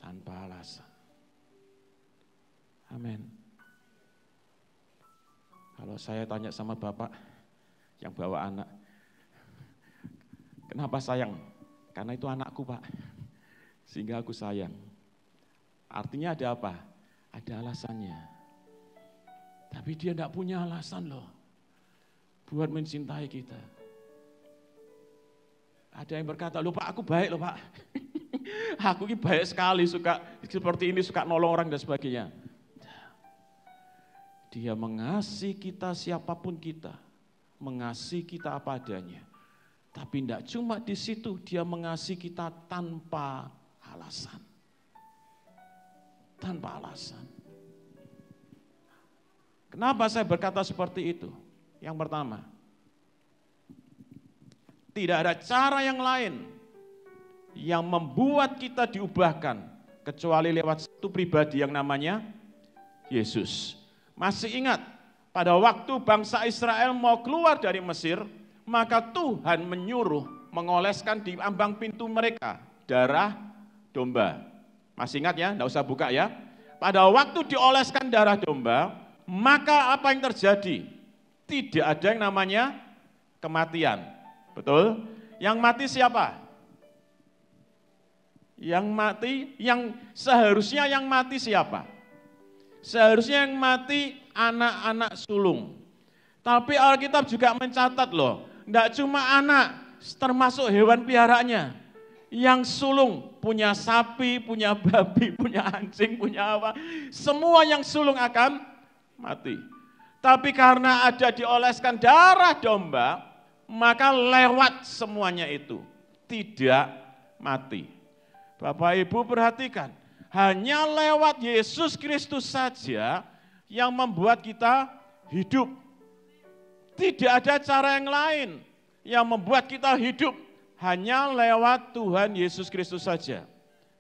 Tanpa alasan. Amin. Kalau saya tanya sama Bapak yang bawa anak, kenapa sayang? Karena itu anakku, Pak. Sehingga aku sayang. Artinya ada apa? Ada alasannya. Tapi dia tidak punya alasan loh buat mencintai kita. Ada yang berkata, loh Pak, aku baik loh Pak. Aku ini baik sekali, suka seperti ini, suka nolong orang dan sebagainya. Dia mengasihi kita siapapun kita, mengasihi kita apa adanya. Tapi tidak cuma di situ, Dia mengasihi kita tanpa alasan. Tanpa alasan. Kenapa saya berkata seperti itu? Yang pertama, tidak ada cara yang lain yang membuat kita diubahkan kecuali lewat satu pribadi yang namanya Yesus. Masih ingat, pada waktu bangsa Israel mau keluar dari Mesir, maka Tuhan menyuruh mengoleskan di ambang pintu mereka darah domba. Masih ingat ya, enggak usah buka ya. Pada waktu dioleskan darah domba, maka apa yang terjadi? Tidak ada yang namanya kematian. Betul? Yang mati siapa? Yang mati, yang seharusnya yang mati siapa? Seharusnya yang mati anak-anak sulung. Tapi Alkitab juga mencatat loh, enggak cuma anak, termasuk hewan peliharaannya. Yang sulung, punya sapi, punya babi, punya anjing, punya apa. Semua yang sulung akan mati. Tapi karena ada dioleskan darah domba, maka lewat semuanya itu. Tidak mati. Bapak Ibu perhatikan, hanya lewat Yesus Kristus saja yang membuat kita hidup. Tidak ada cara yang lain yang membuat kita hidup. Hanya lewat Tuhan Yesus Kristus saja.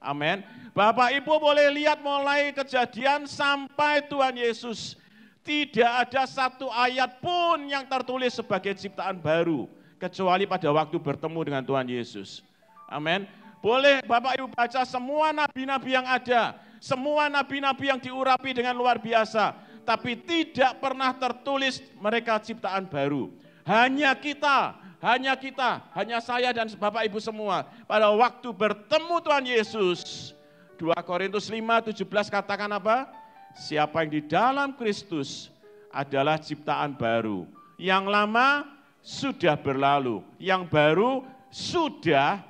Amin. Bapak Ibu boleh lihat mulai Kejadian sampai Tuhan Yesus. Tidak ada satu ayat pun yang tertulis sebagai ciptaan baru. Kecuali pada waktu bertemu dengan Tuhan Yesus. Amin. Boleh Bapak Ibu baca semua nabi-nabi yang ada. Semua nabi-nabi yang diurapi dengan luar biasa. Tapi tidak pernah tertulis mereka ciptaan baru. Hanya saya dan Bapak Ibu semua. Pada waktu bertemu Tuhan Yesus. 2 Korintus 5:17 katakan apa? Siapa yang di dalam Kristus adalah ciptaan baru. Yang lama sudah berlalu. Yang baru sudah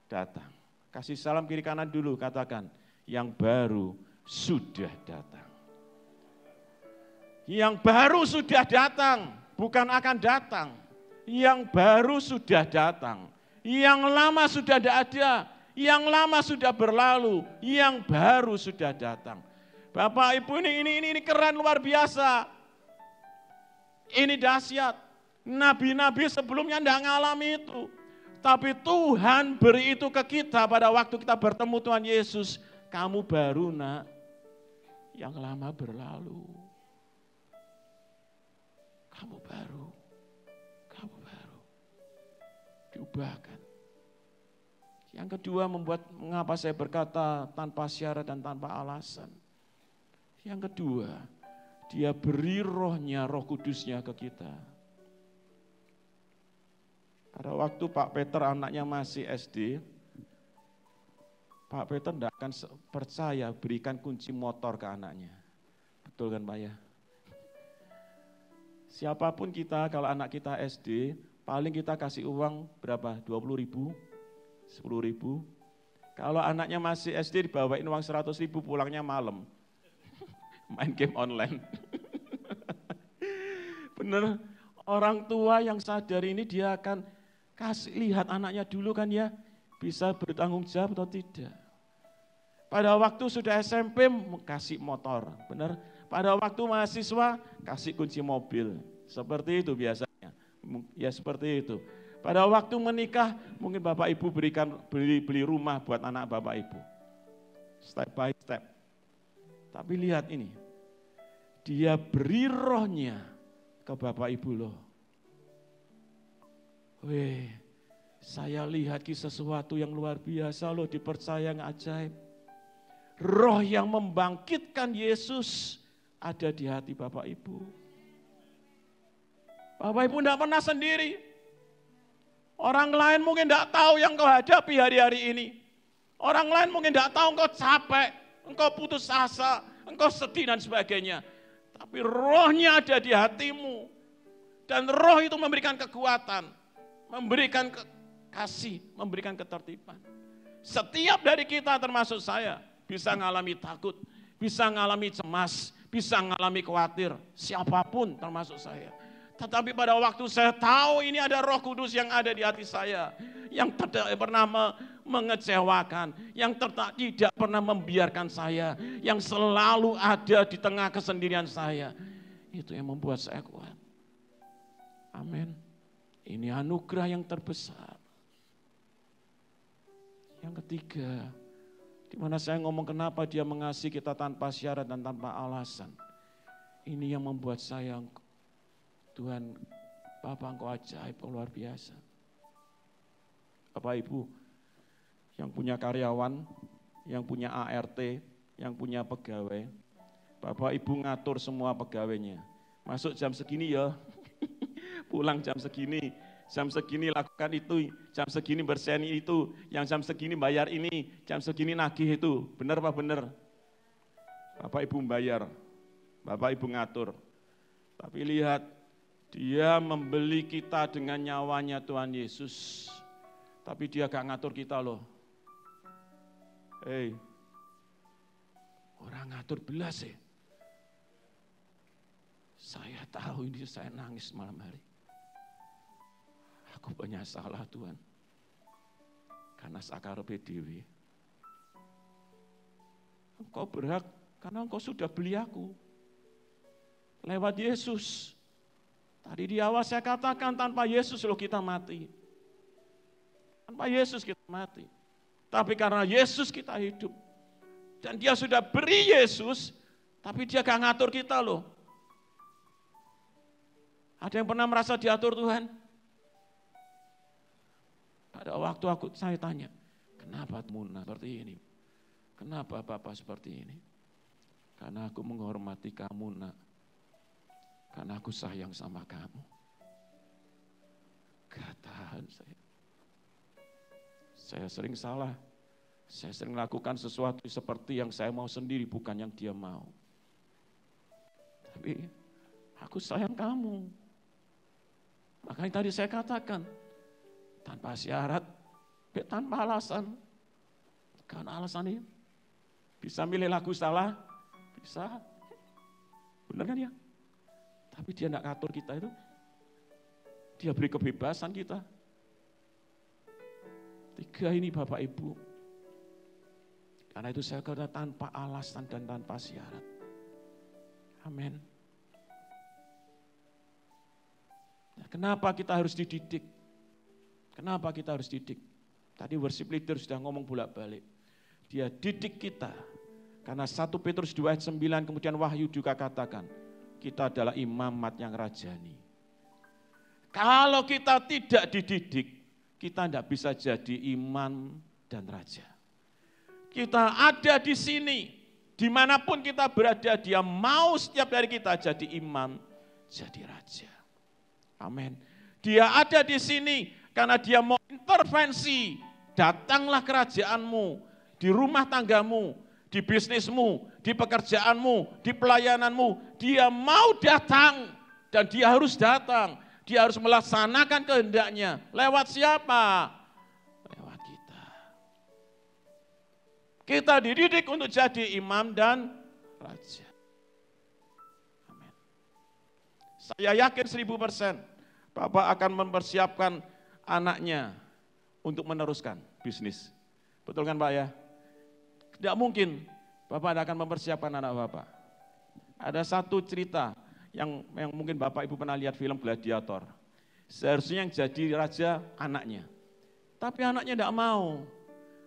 datang. Kasih salam kiri kanan dulu, katakan. Yang baru sudah datang. Yang baru sudah datang, bukan akan datang. Yang baru sudah datang. Yang lama sudah tidak ada. Yang lama sudah berlalu. Yang baru sudah datang. Bapak Ibu ini keren luar biasa. Ini dahsyat. Nabi-nabi sebelumnya tidak ngalami itu. Tapi Tuhan beri itu ke kita pada waktu kita bertemu Tuhan Yesus. Kamu baru nak, yang lama berlalu. Kamu baru. Diubahkan. Yang kedua mengapa saya berkata tanpa syarat dan tanpa alasan. Yang kedua, dia beri rohnya, roh kudusnya ke kita. Pada waktu Pak Peter anaknya masih SD, Pak Peter tidak akan percaya berikan kunci motor ke anaknya. Betul kan Pak ya? Siapapun kita, kalau anak kita SD, paling kita kasih uang berapa? 20.000, 10.000. Kalau anaknya masih SD dibawain uang 100.000 pulangnya malam. Main game online. Bener, orang tua yang sadar ini dia akan kasih lihat anaknya dulu kan ya, bisa bertanggung jawab atau tidak. Pada waktu sudah SMP kasih motor, benar. Pada waktu mahasiswa kasih kunci mobil, seperti itu biasanya. Ya seperti itu. Pada waktu menikah mungkin Bapak Ibu beli rumah buat anak Bapak Ibu. Step by step. Tapi lihat ini, dia beri rohnya ke Bapak Ibu loh. Weh, saya lihat sesuatu yang luar biasa loh, dipercaya yang ajaib. Roh yang membangkitkan Yesus ada di hati Bapak Ibu. Bapak Ibu tidak pernah sendiri. Orang lain mungkin tidak tahu yang kau hadapi hari-hari ini. Orang lain mungkin tidak tahu engkau capek, engkau putus asa, engkau sedih dan sebagainya. Tapi rohnya ada di hatimu. Dan roh itu memberikan kekuatan, memberikan kasih, memberikan ketertiban. Setiap dari kita termasuk saya bisa mengalami takut, bisa mengalami cemas, bisa mengalami khawatir. Siapapun termasuk saya. Tetapi pada waktu saya tahu ini ada Roh Kudus yang ada di hati saya, yang tidak pernah mengecewakan, yang tidak pernah membiarkan saya, yang selalu ada di tengah kesendirian saya. Itu yang membuat saya kuat. Amin. Ini anugerah yang terbesar. Yang ketiga, di mana saya ngomong kenapa dia mengasihi kita tanpa syarat dan tanpa alasan. Ini yang membuat saya, Tuhan, Bapak Engkau ajaib, luar biasa. Bapak Ibu, yang punya karyawan, yang punya ART, yang punya pegawai, Bapak Ibu ngatur semua pegawainya. Masuk jam segini ya, pulang jam segini lakukan itu, jam segini bersihin itu, yang jam segini bayar ini, jam segini nagih itu. Benar Pak, benar? Bapak Ibu bayar, Bapak Ibu ngatur. Tapi lihat, dia membeli kita dengan nyawanya Tuhan Yesus. Tapi dia gak ngatur kita loh. Hei, orang ngatur belas ya. Saya tahu ini, saya nangis malam hari. Aku banyak salah Tuhan. Karena sakarepe dewe. Engkau berhak karena engkau sudah beli aku. Lewat Yesus. Tadi di awal saya katakan tanpa Yesus loh kita mati. Tanpa Yesus kita mati. Tapi karena Yesus kita hidup. Dan dia sudah beri Yesus, tapi dia gak ngatur kita loh. Ada yang pernah merasa diatur Tuhan? Pada waktu saya tanya, kenapa Muna seperti ini? Kenapa Bapak seperti ini? Karena aku menghormati kamu nak. Karena aku sayang sama kamu. Gak tahan saya. Saya sering salah. Saya sering lakukan sesuatu seperti yang saya mau sendiri, bukan yang dia mau. Tapi aku sayang kamu. Makanya tadi saya katakan, tanpa syarat, tanpa alasan. Karena alasan ini, bisa milih lagu salah, bisa. Benar kan ya? Tapi dia tidak ngatur kita itu. Dia beri kebebasan kita. Tiga ini Bapak Ibu. Karena itu saya kata tanpa alasan dan tanpa syarat. Amin. Nah, kenapa kita harus dididik? Kenapa kita harus didik? Tadi worship leader sudah ngomong bolak-balik. Dia didik kita. Karena 1 Petrus 2 ayat 9 kemudian Wahyu juga katakan, kita adalah imamat yang rajani. Kalau kita tidak dididik, kita tidak bisa jadi imam dan raja. Kita ada di sini, dimanapun kita berada, dia mau setiap dari kita jadi imam, jadi raja. Amin. Dia ada di sini karena dia mau intervensi. Datanglah kerajaanmu di rumah tanggamu, di bisnismu, di pekerjaanmu, di pelayananmu. Dia mau datang dan dia harus datang. Dia harus melaksanakan kehendaknya. Lewat siapa? Lewat kita. Kita dididik untuk jadi imam dan raja. Amin. Saya yakin 1000% Bapak akan mempersiapkan anaknya untuk meneruskan bisnis. Betul kan Pak ya? Tidak mungkin Bapak tidak akan mempersiapkan anak Bapak. Ada satu cerita yang mungkin Bapak Ibu pernah lihat film Gladiator. Seharusnya yang jadi raja anaknya. Tapi anaknya tidak mau.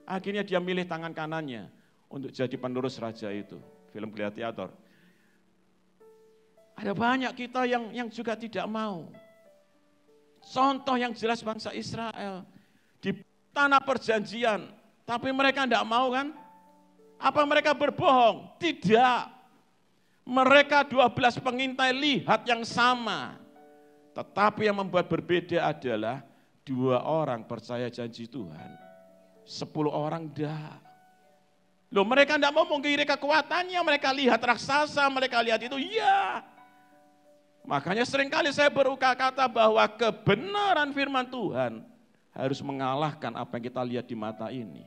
Akhirnya dia milih tangan kanannya untuk jadi penerus raja itu. Film Gladiator. Ada banyak kita yang juga tidak mau. Contoh yang jelas bangsa Israel. Di tanah perjanjian. Tapi mereka tidak mau kan? Apa mereka berbohong? Tidak. Mereka 12 pengintai lihat yang sama. Tetapi yang membuat berbeda adalah 2 orang percaya janji Tuhan. 10 orang tidak. Loh mereka tidak mau mengkiri kekuatannya, mereka lihat raksasa, mereka lihat itu, iya. Makanya seringkali saya berkata bahwa kebenaran firman Tuhan harus mengalahkan apa yang kita lihat di mata ini.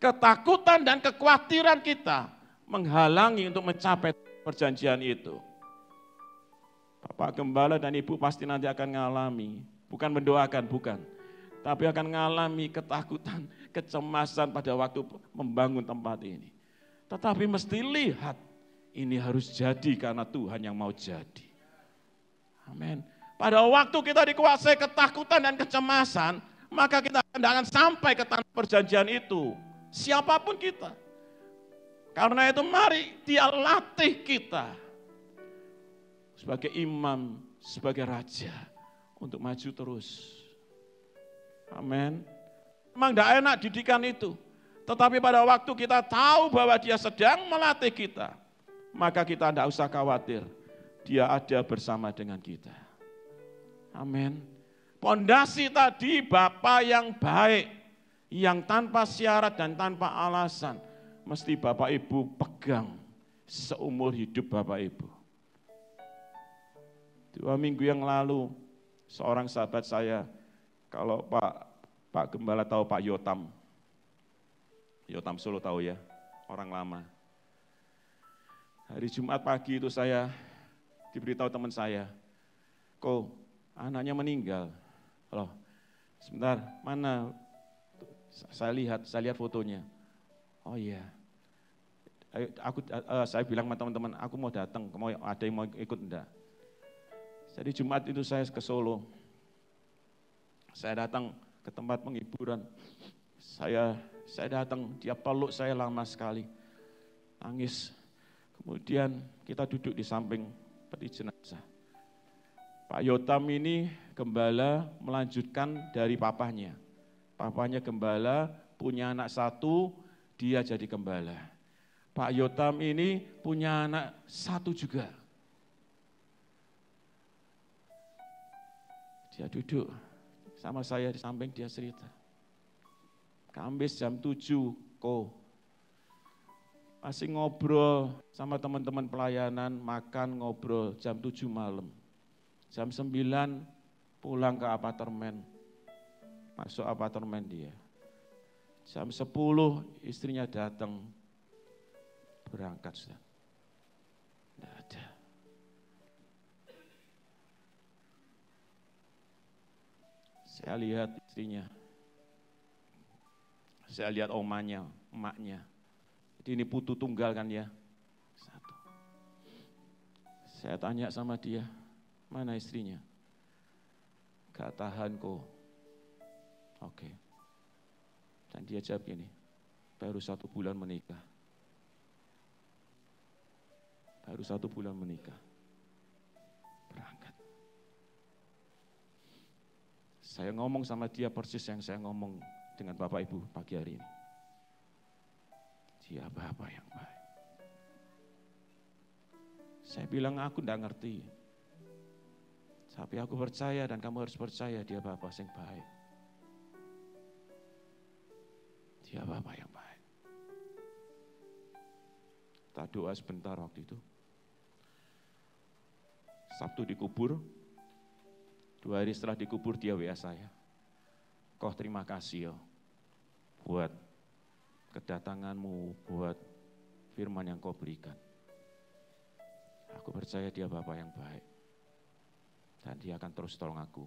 Ketakutan dan kekhawatiran kita menghalangi untuk mencapai perjanjian itu. Bapak Gembala dan Ibu pasti nanti akan mengalami, bukan mendoakan, bukan. Tapi akan mengalami ketakutan, kecemasan pada waktu membangun tempat ini. Tetapi mesti lihat, ini harus jadi karena Tuhan yang mau jadi. Amin. Pada waktu kita dikuasai ketakutan dan kecemasan, maka kita tidak akan sampai ke tanah perjanjian itu. Siapapun kita. Karena itu mari dia latih kita sebagai imam, sebagai raja untuk maju terus. Amin. Memang tidak enak didikan itu. Tetapi pada waktu kita tahu bahwa dia sedang melatih kita, maka kita tidak usah khawatir. Dia ada bersama dengan kita. Amin. Pondasi tadi Bapa yang baik, yang tanpa syarat dan tanpa alasan, mesti Bapak Ibu pegang seumur hidup Bapak Ibu. 2 minggu yang lalu, seorang sahabat saya, kalau Pak Gembala tahu Pak Yotam Solo tahu ya, orang lama. Hari Jumat pagi itu saya diberitahu teman saya, kok anaknya meninggal. Loh, sebentar, mana? Saya lihat fotonya. Oh iya. Saya bilang sama teman-teman, aku mau datang, ada yang mau ikut enggak? Jadi Jumat itu saya ke Solo. Saya datang ke tempat penghiburan. Saya datang, dia peluk saya lama sekali. Nangis. Kemudian kita duduk di samping peti jenazah. Pak Yotam ini gembala melanjutkan dari papahnya. Papahnya gembala, punya anak 1, dia jadi gembala. Pak Yotam ini punya anak 1 juga. Dia duduk sama saya di samping, dia cerita. Kamis jam 7, masih ngobrol sama teman-teman pelayanan, makan, ngobrol jam 7 malam. Jam 9 pulang ke apartemen, masuk apartemen dia. Jam 10 istrinya datang, berangkat sudah. Tidak ada. Saya lihat istrinya, saya lihat omanya, emaknya, Jadi ini putu tunggal kan ya. Satu. Saya tanya sama dia, mana istrinya? Gak tahan kok. Oke. Dan dia jawab gini, baru 1 bulan menikah. Baru 1 bulan menikah. Berangkat. Saya ngomong sama dia persis yang saya ngomong dengan Bapak Ibu pagi hari ini. Dia Bapak yang baik. Saya bilang aku enggak ngerti. Tapi aku percaya dan kamu harus percaya dia Bapak yang baik. Dia Bapak yang baik. Kita doa sebentar waktu itu. Sabtu dikubur. 2 hari setelah dikubur dia WA saya. Koh terima kasih ya buat kedatanganmu, buat firman yang kau berikan. Aku percaya dia Bapak yang baik. Dan dia akan terus tolong aku.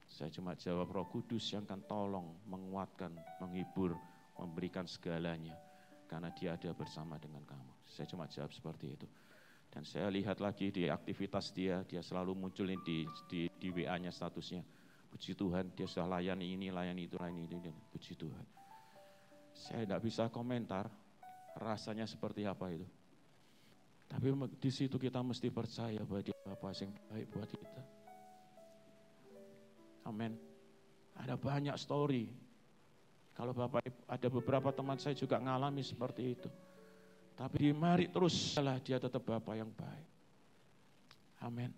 Saya cuma jawab Roh Kudus yang akan tolong, menguatkan, menghibur, memberikan segalanya. Karena dia ada bersama dengan kamu. Saya cuma jawab seperti itu. Dan saya lihat lagi di aktivitas dia selalu munculin di WA-nya statusnya. Puji Tuhan, dia sudah layani ini, layani itu. Puji Tuhan. Saya tidak bisa komentar rasanya seperti apa itu. Tapi di situ kita mesti percaya bahwa dia Bapa yang baik buat kita. Amin. Ada banyak story. Kalau Bapak ada beberapa teman saya juga ngalami seperti itu. Tapi mari terus dia tetap Bapa yang baik. Amin.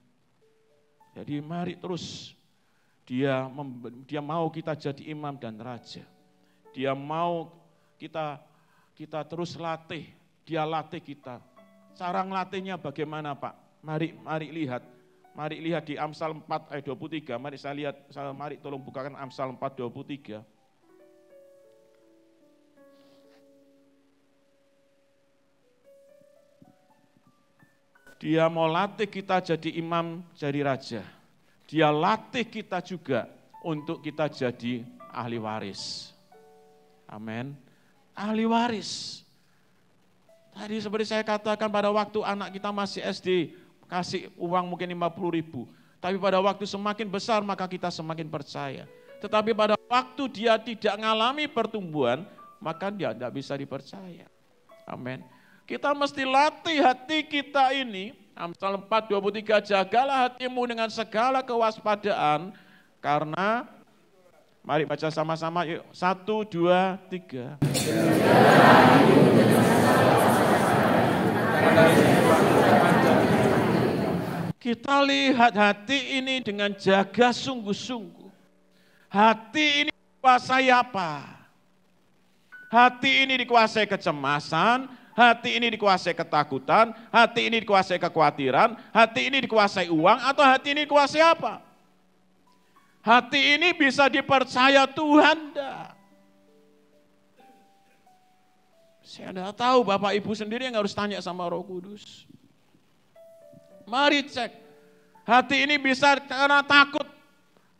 Jadi mari terus dia mau kita jadi imam dan raja. Dia mau kita terus latih. Dia latih kita. Cara ngelatihnya bagaimana Pak? Mari lihat. Mari lihat di Amsal 4 ayat 23. Mari tolong bukakan Amsal 4:23. Dia mau latih kita jadi imam, jadi raja. Dia latih kita juga untuk kita jadi ahli waris. Amin. Ahli waris. Tadi seperti saya katakan pada waktu anak kita masih SD, kasih uang mungkin 50.000. Tapi pada waktu semakin besar maka kita semakin percaya. Tetapi pada waktu dia tidak mengalami pertumbuhan, maka dia tidak bisa dipercaya. Amin. Kita mesti latih hati kita ini. Amsal 4:23, jagalah hatimu dengan segala kewaspadaan. Karena, mari baca sama-sama yuk. 1, 2, 3. Kita lihat hati ini dengan jaga sungguh-sungguh. Hati ini dikuasai apa? Hati ini dikuasai kecemasan, hati ini dikuasai ketakutan, hati ini dikuasai kekhawatiran, hati ini dikuasai uang, atau hati ini dikuasai apa? Hati ini bisa dipercaya Tuhan enggak? Saya enggak tahu, Bapak Ibu sendiri yang harus tanya sama Roh Kudus. Mari cek, hati ini bisa karena takut,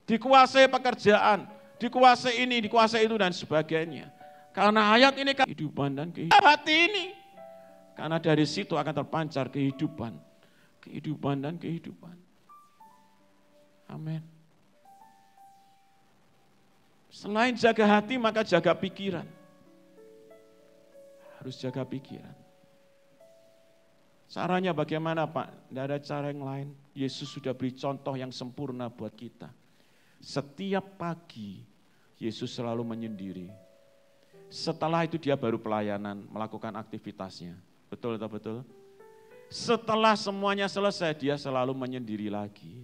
dikuasai pekerjaan, dikuasai ini, dikuasai itu dan sebagainya. Karena ayat ini kehidupan dan kehidupan. Hati ini. Karena dari situ akan terpancar kehidupan. Kehidupan dan kehidupan. Amin. Selain jaga hati, maka jaga pikiran. Harus jaga pikiran. Caranya bagaimana Pak? Tidak ada cara yang lain. Yesus sudah beri contoh yang sempurna buat kita. Setiap pagi, Yesus selalu menyendiri. Setelah itu dia baru pelayanan, melakukan aktivitasnya. Betul atau betul? Setelah semuanya selesai, dia selalu menyendiri lagi.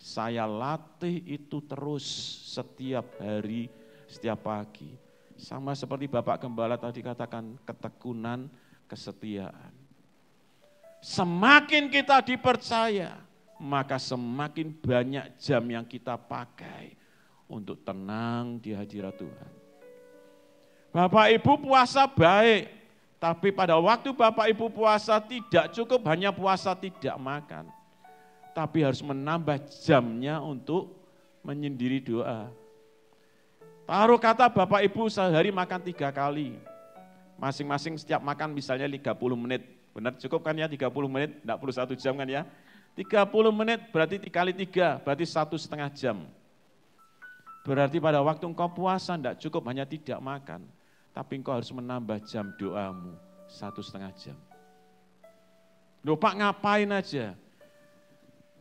Saya latih itu terus setiap hari, setiap pagi. Sama seperti Bapak Gembala tadi katakan, ketekunan, kesetiaan. Semakin kita dipercaya, maka semakin banyak jam yang kita pakai untuk tenang di hadirat Tuhan. Bapak Ibu puasa baik, tapi pada waktu Bapak Ibu puasa tidak cukup hanya puasa tidak makan. Tapi harus menambah jamnya untuk menyendiri doa. Taruh kata Bapak Ibu sehari makan 3 kali. Masing-masing setiap makan misalnya 30 menit. Benar cukup kan ya 30 menit, enggak perlu 1 jam kan ya. 30 menit berarti dikali 3, berarti 1,5 jam. Berarti pada waktu engkau puasa enggak cukup hanya tidak makan, tapi engkau harus menambah jam doamu 1,5 jam. Loh Pak ngapain aja?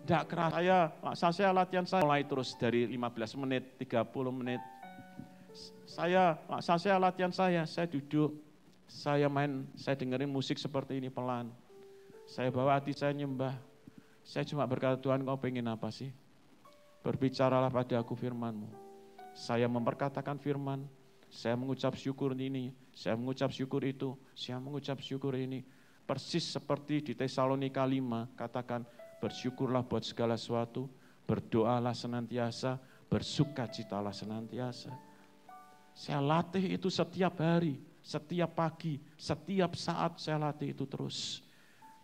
Enggak keras, saya latihan saya mulai terus dari 15 menit, 30 menit. Saya latihan saya duduk, saya dengerin musik seperti ini pelan. Saya bawa hati saya nyembah. Saya cuma berkata, Tuhan kau pengen apa sih? Berbicaralah pada aku firman-Mu. Saya memperkatakan firman, saya mengucap syukur ini, saya mengucap syukur itu, saya mengucap syukur ini. Persis seperti di Tesalonika 5, katakan bersyukurlah buat segala sesuatu, berdoalah senantiasa, bersukacitalah senantiasa. Saya latih itu setiap hari, setiap pagi, setiap saat saya latih itu terus.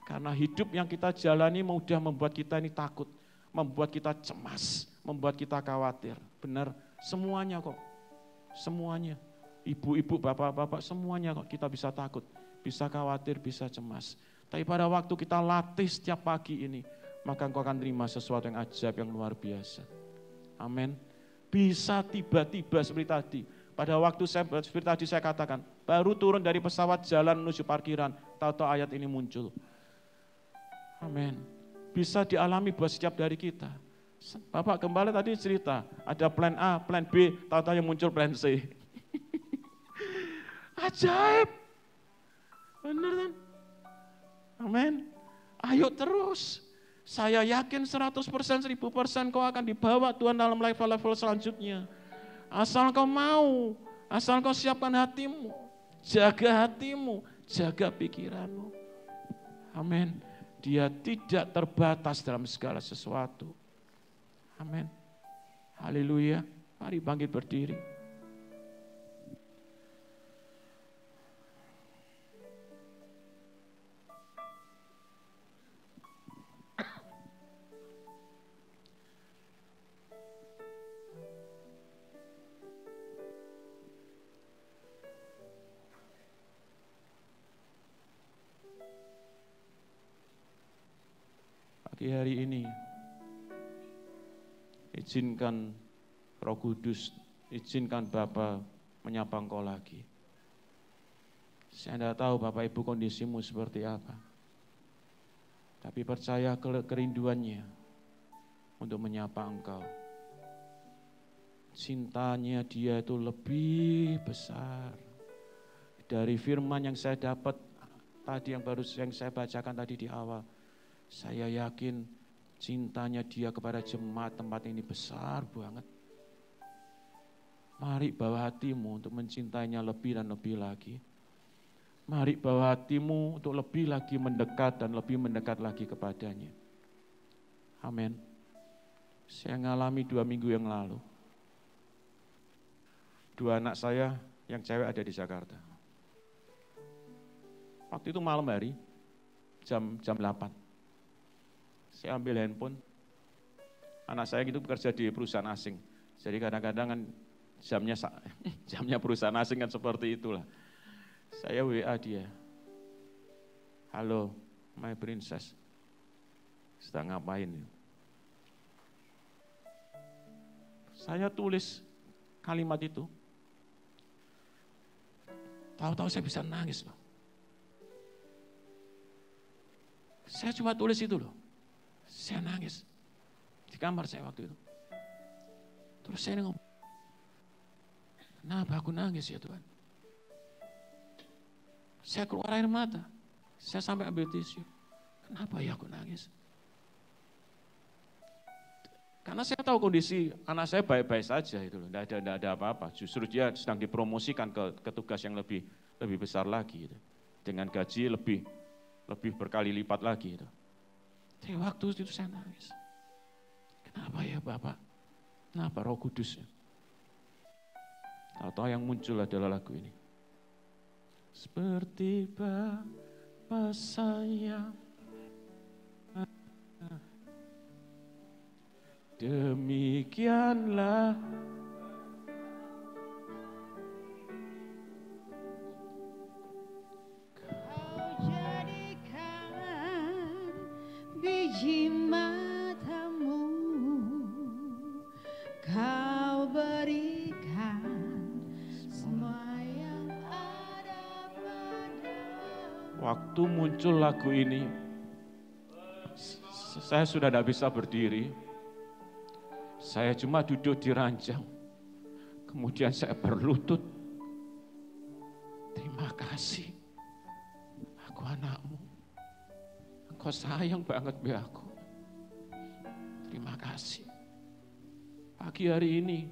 Karena hidup yang kita jalani mudah membuat kita ini takut, membuat kita cemas, membuat kita khawatir. Benar, semuanya kok, semuanya. Ibu-ibu, bapak-bapak, semuanya kok kita bisa takut, bisa khawatir, bisa cemas. Tapi pada waktu kita latih setiap pagi ini, maka engkau akan terima sesuatu yang ajaib, yang luar biasa. Amin. Bisa tiba-tiba seperti tadi. Pada waktu seperti tadi saya katakan, baru turun dari pesawat jalan menuju parkiran, tahu-tahu ayat ini muncul. Amin. Bisa dialami buat setiap dari kita. Bapak Gembala tadi cerita, ada plan A, plan B, tahu-tahu yang muncul plan C. Ajaib. Benar kan? Amin. Ayo terus. Saya yakin 100%, 1000% kau akan dibawa Tuhan dalam level-level selanjutnya. Asal kau mau, asal kau siapkan hatimu, jaga hatimu, jaga pikiranmu. Amin. Dia tidak terbatas dalam segala sesuatu. Amin. Haleluya. Mari bangkit berdiri. Pagi hari ini, izinkan Roh Kudus, izinkan Bapa menyapa engkau lagi. Saya tidak tahu Bapak Ibu kondisimu seperti apa, tapi percaya kerinduannya untuk menyapa engkau. Cintanya dia itu lebih besar dari firman yang saya dapat tadi, yang saya bacakan tadi di awal. Saya yakin cintanya dia kepada jemaat tempat ini besar banget. Mari bawa hatimu untuk mencintainya lebih dan lebih lagi. Mari bawa hatimu untuk lebih lagi mendekat dan lebih mendekat lagi kepadanya. Amin. Saya ngalami 2 minggu yang lalu. 2 anak saya yang cewek ada di Jakarta. Waktu itu malam hari, jam 8. Saya ambil handphone, anak saya itu bekerja di perusahaan asing. Jadi kadang-kadang kan jamnya perusahaan asing kan seperti itulah. Saya WA dia, halo my princess, sedang ngapain? Saya tulis kalimat itu, tahu-tahu saya bisa nangis, Bang. Saya cuma tulis itu loh. Saya nangis di kamar saya waktu itu. Terus saya ngomong, kenapa aku nangis ya Tuhan? Saya keluar air mata, saya sampai ambil tisu. Kenapa ya aku nangis? Karena saya tahu kondisi anak saya baik-baik saja itu, tidak ada apa-apa. Justru dia sedang dipromosikan ke tugas yang lebih besar lagi, gitu. Dengan gaji lebih berkali lipat lagi. Gitu. Tapi waktu itu saya nangis. Kenapa ya Bapak? Kenapa Roh Kudus? Tahu-tahu yang muncul adalah lagu ini. Seperti Bapa sayang, demikianlah waktu muncul lagu ini, saya sudah tidak bisa berdiri. Saya cuma duduk di ranjang. Kemudian saya berlutut. Terima kasih. Aku anakmu. Engkau sayang banget be aku. Terima kasih. Pagi hari ini,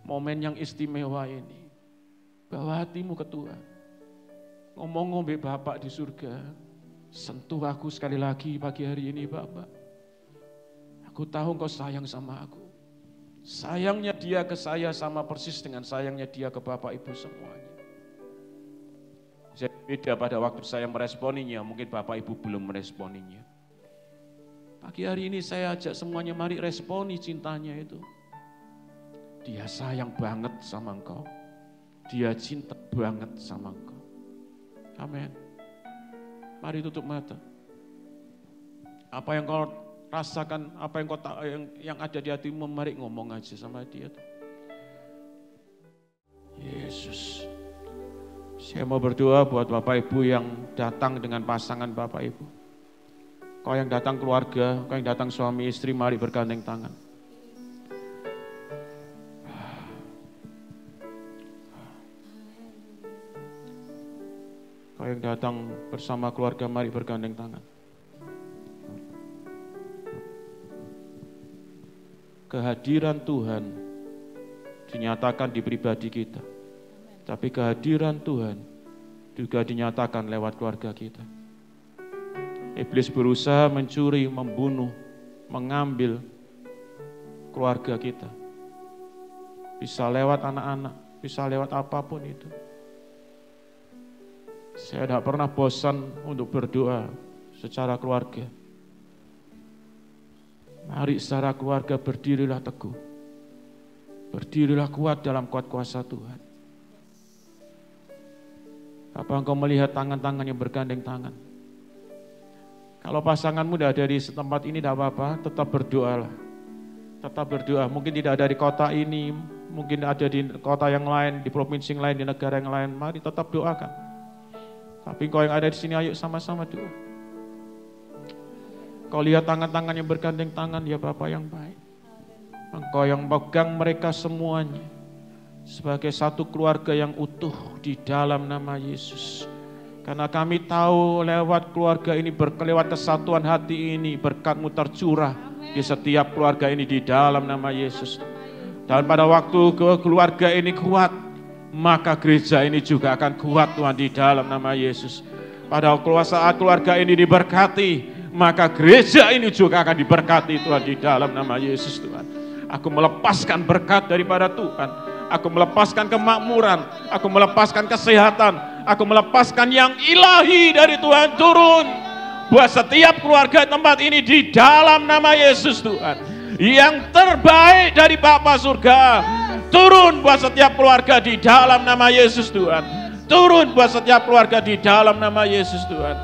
momen yang istimewa ini, bawa hatimu ke Tuhan. Ngomong be Bapak di surga, sentuh aku sekali lagi pagi hari ini Bapak. Aku tahu Engkau sayang sama aku. Sayangnya Dia ke saya sama persis dengan sayangnya Dia ke Bapak Ibu semuanya. Jadi beda pada waktu saya meresponinya, mungkin Bapak Ibu belum meresponinya. Pagi hari ini saya ajak semuanya, mari responi cintanya itu. Dia sayang banget sama engkau. Dia cinta banget sama engkau. Amin. Mari tutup mata. Apa yang kau rasakan, apa yang kau yang ada di hatimu, mari ngomong aja sama Dia. Yesus. Saya mau berdoa buat Bapak Ibu yang datang dengan pasangan Bapak Ibu. Kau yang datang keluarga, kau yang datang suami istri, mari bergandeng tangan. Kau yang datang bersama keluarga, mari bergandeng tangan. Kehadiran Tuhan dinyatakan di pribadi kita. Tapi kehadiran Tuhan juga dinyatakan lewat keluarga kita. Iblis berusaha mencuri, membunuh, mengambil keluarga kita. Bisa lewat anak-anak, bisa lewat apapun itu. Saya tidak pernah bosan untuk berdoa secara keluarga. Mari secara keluarga berdirilah teguh. Berdirilah kuat dalam kuat kuasa Tuhan. Apa engkau melihat tangan-tangan yang bergandeng tangan? Kalau pasanganmu tidak ada di tempat ini tidak apa-apa, tetap berdoalah. Tetap berdoa, mungkin tidak ada di kota ini, mungkin ada di kota yang lain, di provinsi yang lain, di negara yang lain, mari tetap doakan. Tapi engkau yang ada di sini, ayo sama-sama doa. Kau lihat tangan-tangan yang bergandeng tangan, ya Bapa yang baik. Engkau yang pegang mereka semuanya sebagai satu keluarga yang utuh di dalam nama Yesus. Karena kami tahu lewat keluarga ini, lewat kesatuan hati ini, berkat-Mu tercurah di setiap keluarga ini di dalam nama Yesus. Dan pada waktu keluarga ini kuat, maka gereja ini juga akan kuat Tuhan di dalam nama Yesus. Pada saat keluarga ini diberkati, maka gereja ini juga akan diberkati Tuhan di dalam nama Yesus Tuhan. Aku melepaskan berkat daripada Tuhan. Aku melepaskan kemakmuran, aku melepaskan kesehatan, aku melepaskan yang ilahi dari Tuhan turun buat setiap keluarga tempat ini di dalam nama Yesus Tuhan. Yang terbaik dari Bapa surga turun buat setiap keluarga di dalam nama Yesus Tuhan. Turun buat setiap keluarga di dalam nama Yesus Tuhan.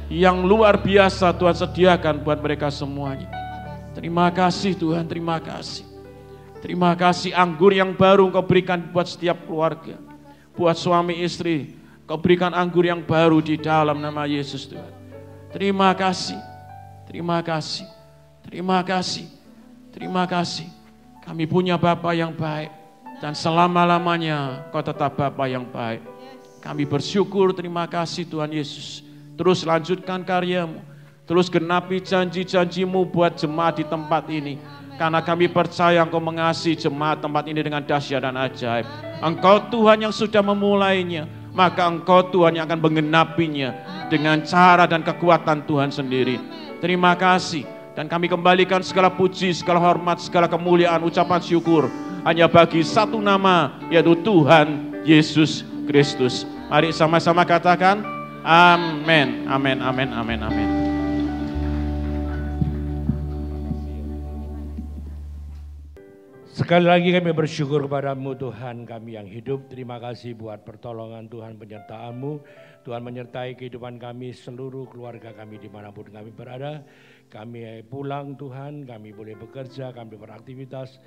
Yang luar biasa Tuhan sediakan buat mereka semuanya. Terima kasih Tuhan, terima kasih. Terima kasih anggur yang baru Kau berikan buat setiap keluarga. Buat suami istri, Kau berikan anggur yang baru di dalam nama Yesus Tuhan. Terima kasih, terima kasih, terima kasih, terima kasih. Kami punya Bapa yang baik dan selama-lamanya Kau tetap Bapa yang baik. Kami bersyukur, terima kasih Tuhan Yesus. Terus lanjutkan karya-Mu, terus genapi janji-janji-Mu buat jemaat di tempat ini. Karena kami percaya Engkau mengasihi jemaat tempat ini dengan dahsyat dan ajaib. Engkau Tuhan yang sudah memulainya, maka Engkau Tuhan yang akan menggenapinya dengan cara dan kekuatan Tuhan sendiri. Terima kasih. Dan kami kembalikan segala puji, segala hormat, segala kemuliaan, ucapan syukur hanya bagi satu nama, yaitu Tuhan Yesus Kristus. Mari sama-sama katakan, amin, amin, amin, amin, amin. Sekali lagi kami bersyukur kepada-Mu Tuhan kami yang hidup. Terima kasih buat pertolongan Tuhan, penyertaan-Mu. Tuhan menyertai kehidupan kami, seluruh keluarga kami dimanapun kami berada. Kami pulang Tuhan, kami boleh bekerja, kami beraktivitas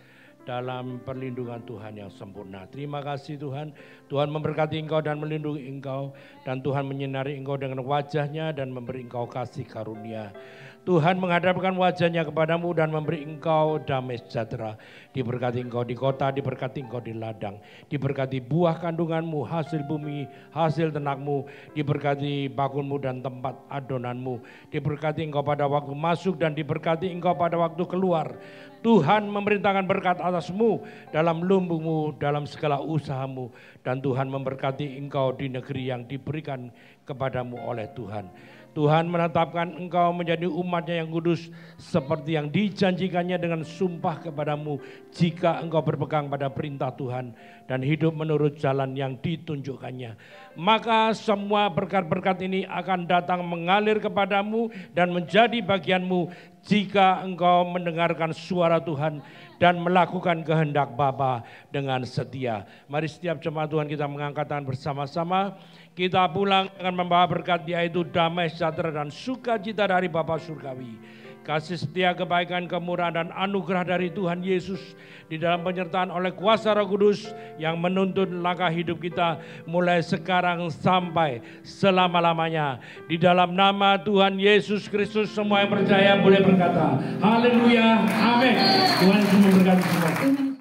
dalam perlindungan Tuhan yang sempurna. Terima kasih Tuhan. Tuhan memberkati engkau dan melindungi engkau. Dan Tuhan menyinari engkau dengan wajahnya dan memberi engkau kasih karunia. Tuhan menghadapkan wajahnya kepadamu dan memberi engkau damai sejahtera. Diberkati engkau di kota, diberkati engkau di ladang. Diberkati buah kandunganmu, hasil bumi, hasil ternakmu. Diberkati bakunmu dan tempat adonanmu. Diberkati engkau pada waktu masuk dan diberkati engkau pada waktu keluar. Tuhan memerintahkan berkat atasmu dalam lumbungmu, dalam segala usahamu. Dan Tuhan memberkati engkau di negeri yang diberikan kepadamu oleh Tuhan. Tuhan menetapkan engkau menjadi umatnya yang kudus seperti yang dijanjikannya dengan sumpah kepadamu jika engkau berpegang pada perintah Tuhan dan hidup menurut jalan yang ditunjukkannya. Maka semua berkat-berkat ini akan datang mengalir kepadamu dan menjadi bagianmu jika engkau mendengarkan suara Tuhan dan melakukan kehendak Bapa dengan setia. Mari setiap jemaat Tuhan kita mengangkat tangan bersama-sama. Kita pulang dengan membawa berkat, yaitu damai sejahtera dan sukacita dari Bapa Surgawi. Kasih setia, kebaikan, kemurahan dan anugerah dari Tuhan Yesus di dalam penyertaan oleh kuasa Roh Kudus yang menuntun langkah hidup kita mulai sekarang sampai selama-lamanya. Di dalam nama Tuhan Yesus Kristus semua yang percaya boleh berkata, haleluya, amin. Tuhan Yesus memberkati semua.